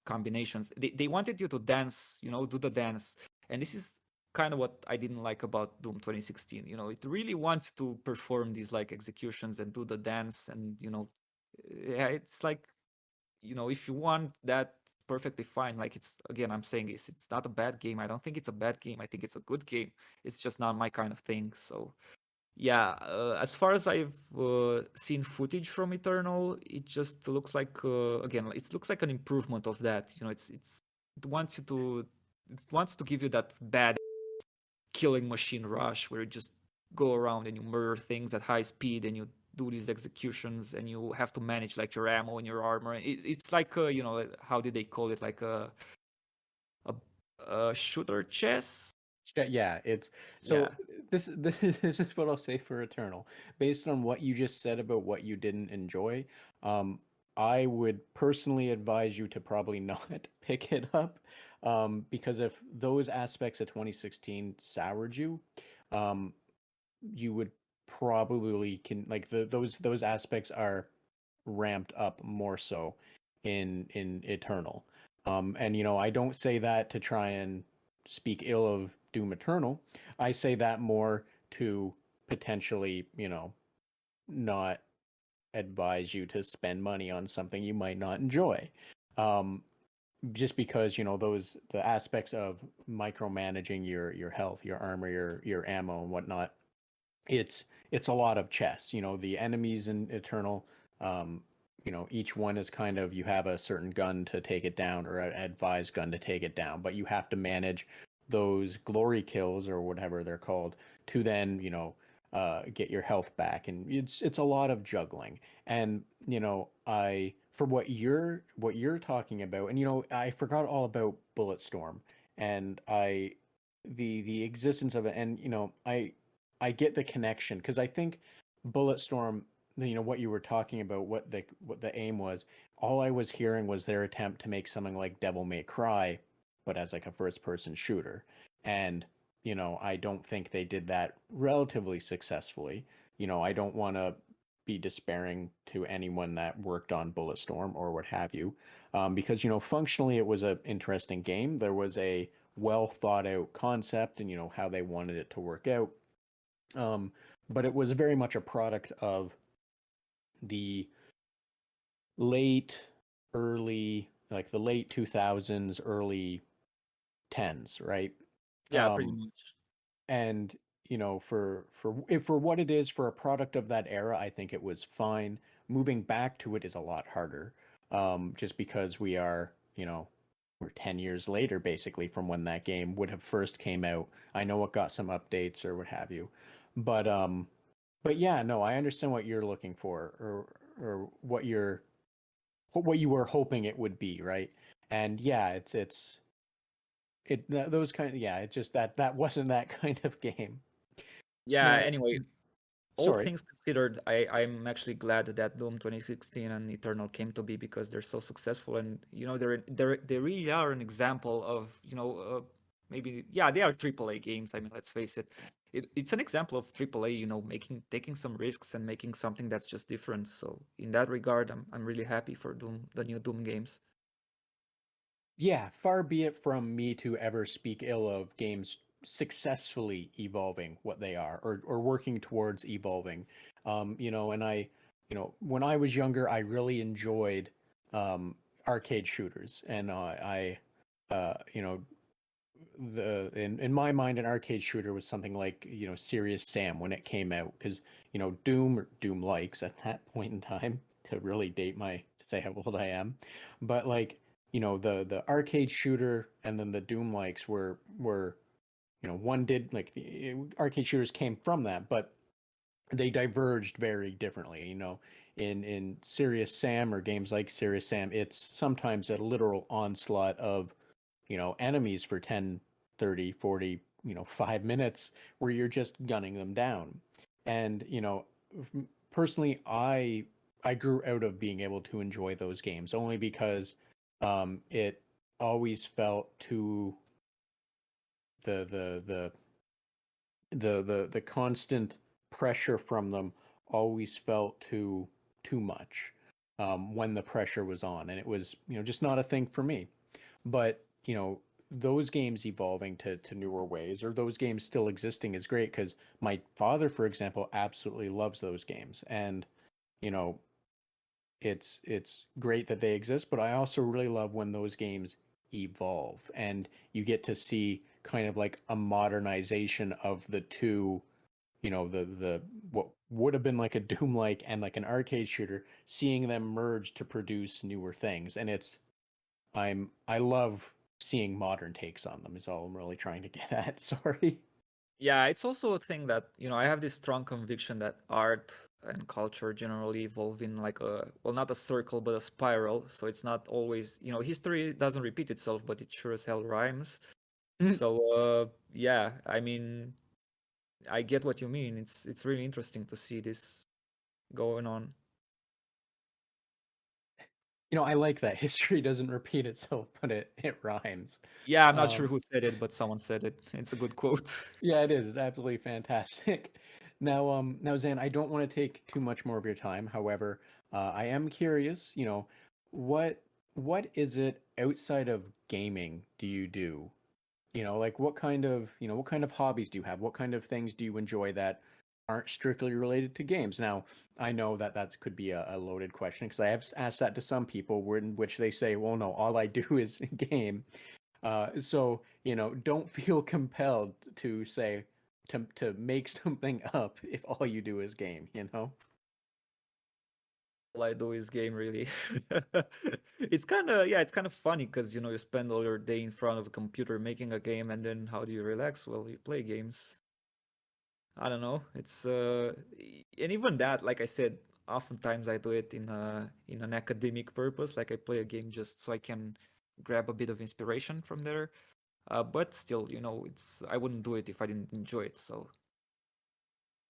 combinations. They wanted you to dance, do the dance. And this is kind of what I didn't like about Doom 2016. It really wants to perform these like executions and do the dance, and yeah, it's like, if you want that, perfectly fine. Like, it's, again, I'm saying it's not a bad game. I don't think it's a bad game. I think it's a good game. It's just not my kind of thing. So yeah, as far as I've seen footage from Eternal, it just looks like again, it looks like an improvement of that. It wants you to it wants to give you that bad killing machine rush where you just go around and you murder things at high speed, and you do these executions, and you have to manage like your ammo and your armor. It's like how did they call it, like a, a shooter chess? Yeah, it's Yeah. so this is what I'll say for Eternal. Based on what you just said about what you didn't enjoy, I would personally advise you to probably not pick it up, because if those aspects of 2016 soured you, um, you would probably can like those aspects are ramped up more so in Eternal. And I don't say that to try and speak ill of Doom Eternal. I say that more to potentially, not advise you to spend money on something you might not enjoy. Um, just because the aspects of micromanaging your health, your armor, your ammo and whatnot. It's a lot of chess. The enemies in Eternal, each one is kind of, you have a certain gun to take it down, or an advised gun to take it down, but you have to manage those glory kills or whatever they're called to then get your health back, and it's a lot of juggling. And I for what you're talking about, and I forgot all about Bulletstorm, and the existence of it, and I get the connection, because I think Bulletstorm, what you were talking about, what the aim was. All I was hearing was their attempt to make something like Devil May Cry, but as like a first person shooter. And I don't think they did that relatively successfully. I don't want to be despairing to anyone that worked on Bulletstorm or what have you, because functionally it was an interesting game. There was a well thought out concept, and how they wanted it to work out. um, but it was very much a product of the late, the late 2000s, early 10s, right? Yeah, pretty Um, much. and for what it is, for a product of that era, I think it was fine. Moving back to it is a lot harder, just because we're 10 years later basically from when that game would have first came out. I know it got some updates or what have you, but yeah, no, I understand what you're looking for, or what you were hoping it would be, right? And yeah, those kind of, yeah, it's just that wasn't that kind of game. Yeah, Now, anyway, all sorry. things considered, I'm actually glad that Doom 2016 and Eternal came to be, because they're so successful, and they really are an example of, maybe, yeah, they are AAA games. I mean, let's face it. It's an example of AAA, taking some risks and making something that's just different. So in that regard, I'm really happy for the new Doom games. Yeah, far be it from me to ever speak ill of games successfully evolving what they are, or working towards evolving. And when I was younger, I really enjoyed arcade shooters, and in my mind, an arcade shooter was something like Serious Sam when it came out, because Doom, or Doom likes at that point in time, to really to say how old I am, but like the arcade shooter and then the Doom likes were one did, like, the arcade shooters came from that, but they diverged very differently. In Serious Sam, or games like Serious Sam, it's sometimes a literal onslaught of enemies for 10, 30, 40, 5 minutes, where you're just gunning them down. And personally, I grew out of being able to enjoy those games, only because it always felt too the the constant pressure from them always felt too much, when the pressure was on, and it was just not a thing for me. But those games evolving to newer ways, or those games still existing, is great, because my father, for example, absolutely loves those games. And you know it's great that they exist, but I also really love when those games evolve, and you get to see kind of like a modernization of the two, the what would have been like a Doom like and like an arcade shooter, seeing them merge to produce newer things. And I love seeing modern takes on them, is all I'm really trying to get at. Sorry. Yeah, it's also a thing that, I have this strong conviction that art and culture generally evolve in like well, not a circle, but a spiral. So it's not always, history doesn't repeat itself, but it sure as hell rhymes. So, yeah, I mean, I get what you mean. It's really interesting to see this going on. I like that history doesn't repeat itself, but it rhymes. Yeah, I'm not sure Um, who said it, but someone said it. It's a good quote. yeah, it is. It's absolutely fantastic. Now, Zan, I don't want to take too much more of your time. However, I am curious. What what is it outside of gaming do you do? Like, what kind of hobbies do you have? What kind of things do you enjoy that aren't strictly related to games? Now, I know that that could be a loaded question because I have asked that to some people, in which they say, "Well, no, all I do is game." So don't feel compelled to say to make something up if all you do is game. All I do is game, really. It's kind of, yeah, it's kind of funny because you spend all your day in front of a computer making a game, and then how do you relax? Well, you play games. I don't know. And even that, like I said, oftentimes I do it in an academic purpose. Like I play a game just so I can grab a bit of inspiration from there. But still, it's I wouldn't do it if I didn't enjoy it. So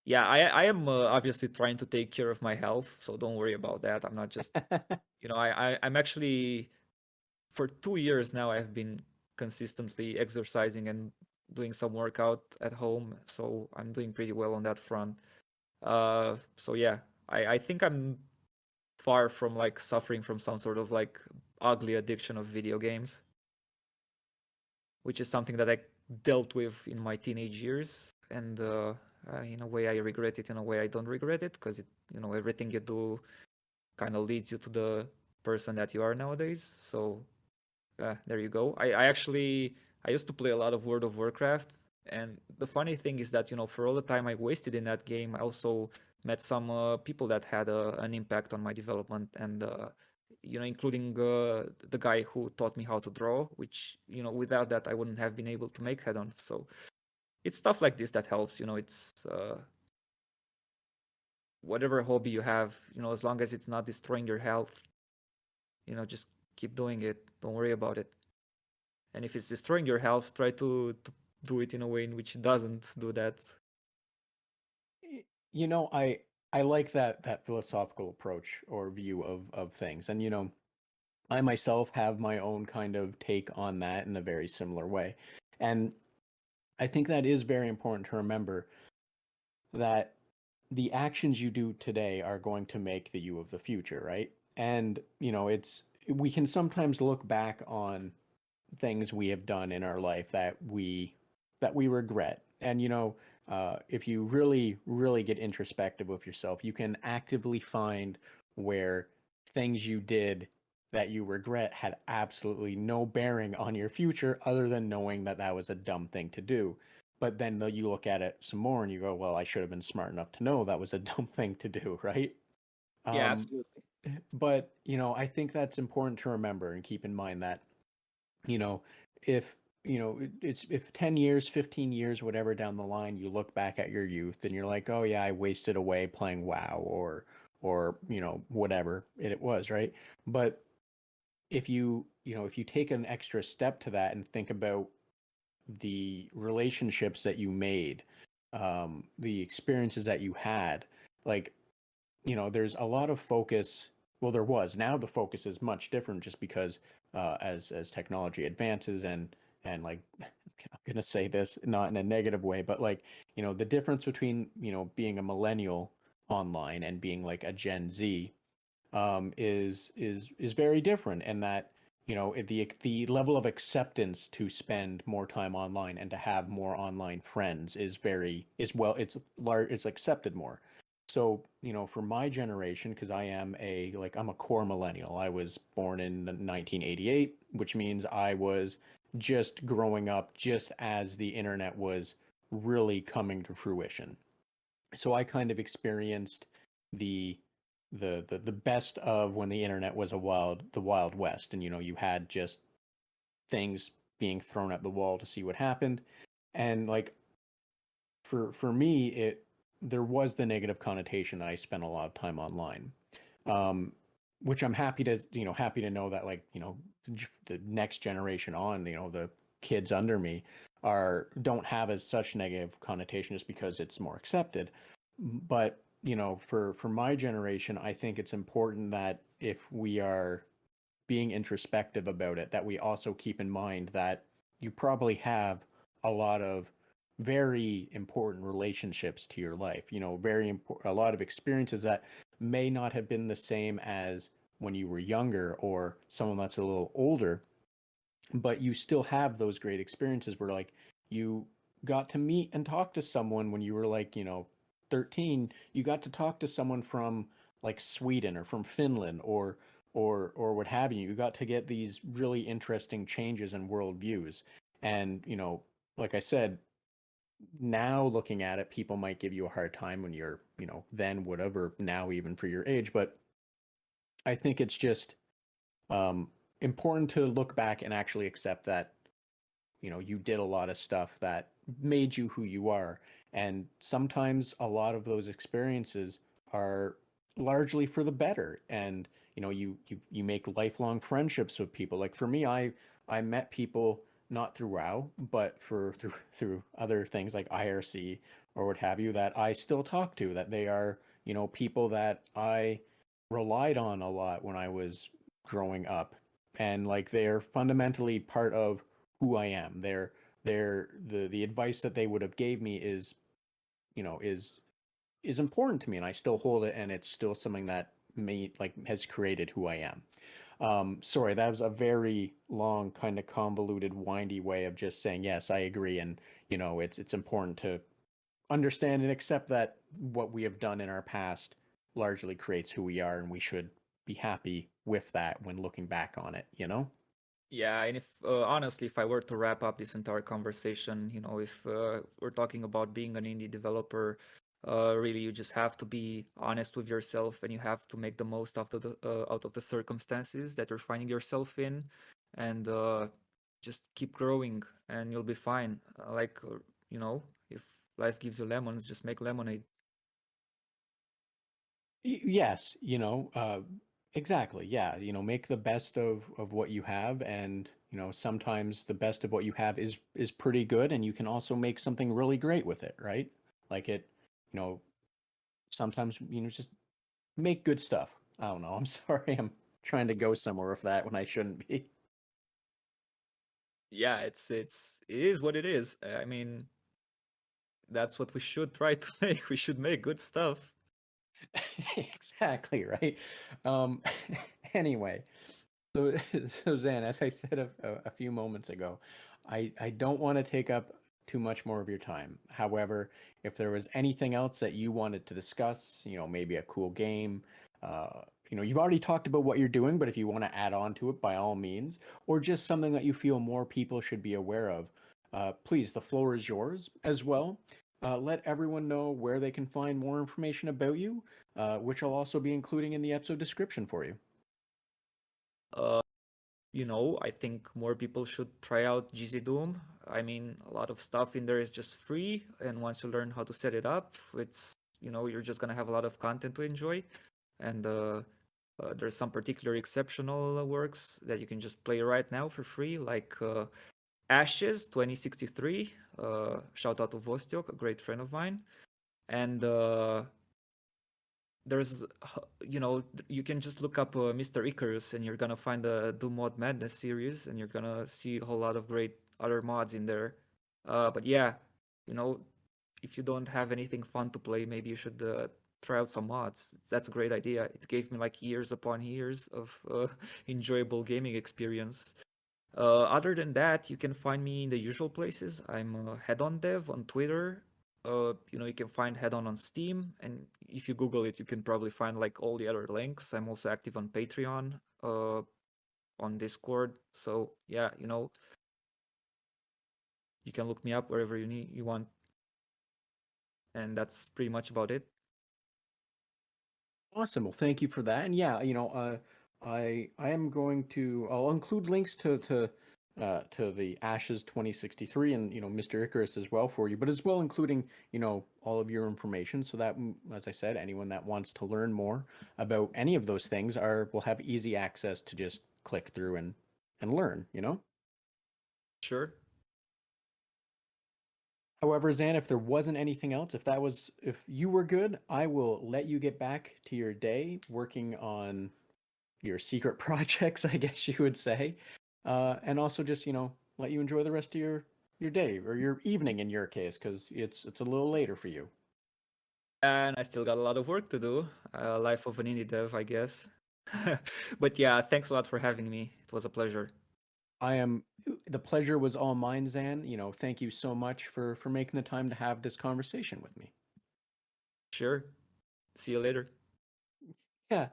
yeah, I am obviously trying to take care of my health, so don't worry about that. I'm not just, I'm actually, for 2 years now, I've been consistently exercising and doing some workout at home, so I'm doing pretty well on that front. So yeah, I think I'm far from like suffering from some sort of like ugly addiction of video games, which is something that I dealt with in my teenage years, and in a way I regret it, in a way I don't regret it, because everything you do kind of leads you to the person that you are nowadays. So there you go. I used to play a lot of World of Warcraft, and the funny thing is that for all the time I wasted in that game, I also met some people that had an impact on my development, and including the guy who taught me how to draw, which without that I wouldn't have been able to make Hedon. So it's stuff like this that helps. It's whatever hobby you have, as long as it's not destroying your health, just keep doing it. Don't worry about it. And if it's destroying your health, try to do it in a way in which it doesn't do that. I like that philosophical approach or view of things, and I myself have my own kind of take on that in a very similar way, and I think that is very important to remember that the actions you do today are going to make the you of the future, right? And we can sometimes look back on things we have done in our life that we regret. And if you really really get introspective with yourself, you can actively find where things you did that you regret had absolutely no bearing on your future other than knowing that that was a dumb thing to do. But then you look at it some more and you go, well, I should have been smart enough to know that was a dumb thing to do, right? Yeah, um, absolutely. but I think that's important to remember and keep in mind that you know, if it's if 10 years, 15 years, whatever down the line, you look back at your youth and you're like, oh yeah, I wasted away playing WoW or whatever it was, right? But if you take an extra step to that and think about the relationships that you made, the experiences that you had, like there's a lot of focus. Well, there was. Now the focus is much different, just because as technology advances and like I'm gonna say this not in a negative way, but like the difference between being a millennial online and being like a Gen Z is very different, and that the level of acceptance to spend more time online and to have more online friends it's accepted more. So for my generation, because I'm a core millennial. I was born in 1988, which means I was just growing up just as the internet was really coming to fruition. So I kind of experienced the the best of when the internet was the wild west, and you had just things being thrown at the wall to see what happened. And like for me, it there was the negative connotation that I spent a lot of time online, um, which I'm happy to know that, like, the next generation on, the kids under me don't have as such negative connotation just because it's more accepted. But for my generation, I think it's important that if we are being introspective about it, that we also keep in mind that you probably have a lot of very important relationships to your life, a lot of experiences that may not have been the same as when you were younger or someone that's a little older, but you still have those great experiences where like you got to meet and talk to someone when you were like 13, you got to talk to someone from like Sweden or from Finland or what have you. You got to get these really interesting changes in worldviews. And, like I said, now looking at it, people might give you a hard time when you're, then whatever, now even for your age. But I think it's just um, important to look back and actually accept that, you did a lot of stuff that made you who you are. And sometimes a lot of those experiences are largely for the better. And, you make lifelong friendships with people. Like for me, I met people not through WoW, but through other things like IRC or what have you that I still talk to, that they are, people that I relied on a lot when I was growing up. And like they're fundamentally part of who I am. The advice that they would have gave me is, you know, is important to me, and I still hold it, and it's still something that has created who I am. Sorry, that was a very long, kind of convoluted, windy way of just saying yes, I agree, and it's important to understand and accept that what we have done in our past largely creates who we are, and we should be happy with that when looking back on it. Yeah, and if honestly, if I were to wrap up this entire conversation, if we're talking about being an indie developer, really you just have to be honest with yourself, and you have to make the most out of the circumstances that you're finding yourself in, and just keep growing, and you'll be fine. If life gives you lemons, just make lemonade. Yes, exactly. Yeah, make the best of what you have, and sometimes the best of what you have is pretty good, and you can also make something really great with it, right? Like you know, sometimes just make good stuff. I don't know. I'm sorry, I'm trying to go somewhere with that when I shouldn't be. Yeah, it is what it is. I mean, that's what we should try to make. We should make good stuff. Exactly, right? Um, anyway, so, so Zan, as I said a few moments ago, I don't want to take up too much more of your time. However, if there was anything else that you wanted to discuss, maybe a cool game, you've already talked about what you're doing, but if you want to add on to it, by all means, or just something that you feel more people should be aware of, please, the floor is yours as well. Let everyone know where they can find more information about you, which I'll also be including in the episode description for you. Uh, I think more people should try out GzDoom. I mean, a lot of stuff in there is just free, and once you learn how to set it up, you're just gonna have a lot of content to enjoy. And there's some particular exceptional works that you can just play right now for free, like Ashes 2063. Shout out to Vostyok, a great friend of mine. And there's you can just look up Mr. Icarus, and you're gonna find the Doom Mod Madness series, and you're gonna see a whole lot of great other mods in there. But yeah, you know if you don't have anything fun to play, maybe you should try out some mods. That's a great idea. It gave me like years upon years of enjoyable gaming experience. Other than that, you can find me in the usual places. I'm Hedon Dev on Twitter. You can find Hedon on Steam, and if you Google it, you can probably find like all the other links. I'm also active on Patreon, on Discord. So yeah, you can look me up wherever you want, and that's pretty much about it. Awesome. Well, thank you for that. And yeah, I am going to I'll include links to the Ashes 2063 and Mr. Icarus as well for you, but as well including all of your information so that as I said, anyone that wants to learn more about any of those things will have easy access to just click through and learn. Sure. However, Zan, if there wasn't anything else, if you were good, I will let you get back to your day working on your secret projects, I guess you would say, and also just let you enjoy the rest of your day or your evening in your case, because it's a little later for you. And I still got a lot of work to do. Life of an indie dev, I guess. But yeah, thanks a lot for having me. It was a pleasure. The pleasure was all mine, Zan. Thank you so much for making the time to have this conversation with me. Sure. See you later. Yeah.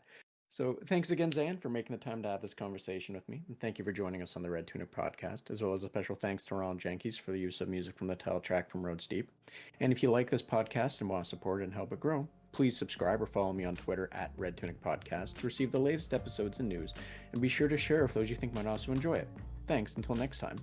So thanks again, Zan, for making the time to have this conversation with me. And thank you for joining us on the Red Tunic podcast, as well as a special thanks to Ronald Jenkins for the use of music from the title track from Road Steep. And if you like this podcast and want to support it and help it grow, please subscribe or follow me on Twitter at Red Tunic Podcast to receive the latest episodes and news. And be sure to share with those you think might also enjoy it. Thanks, until next time.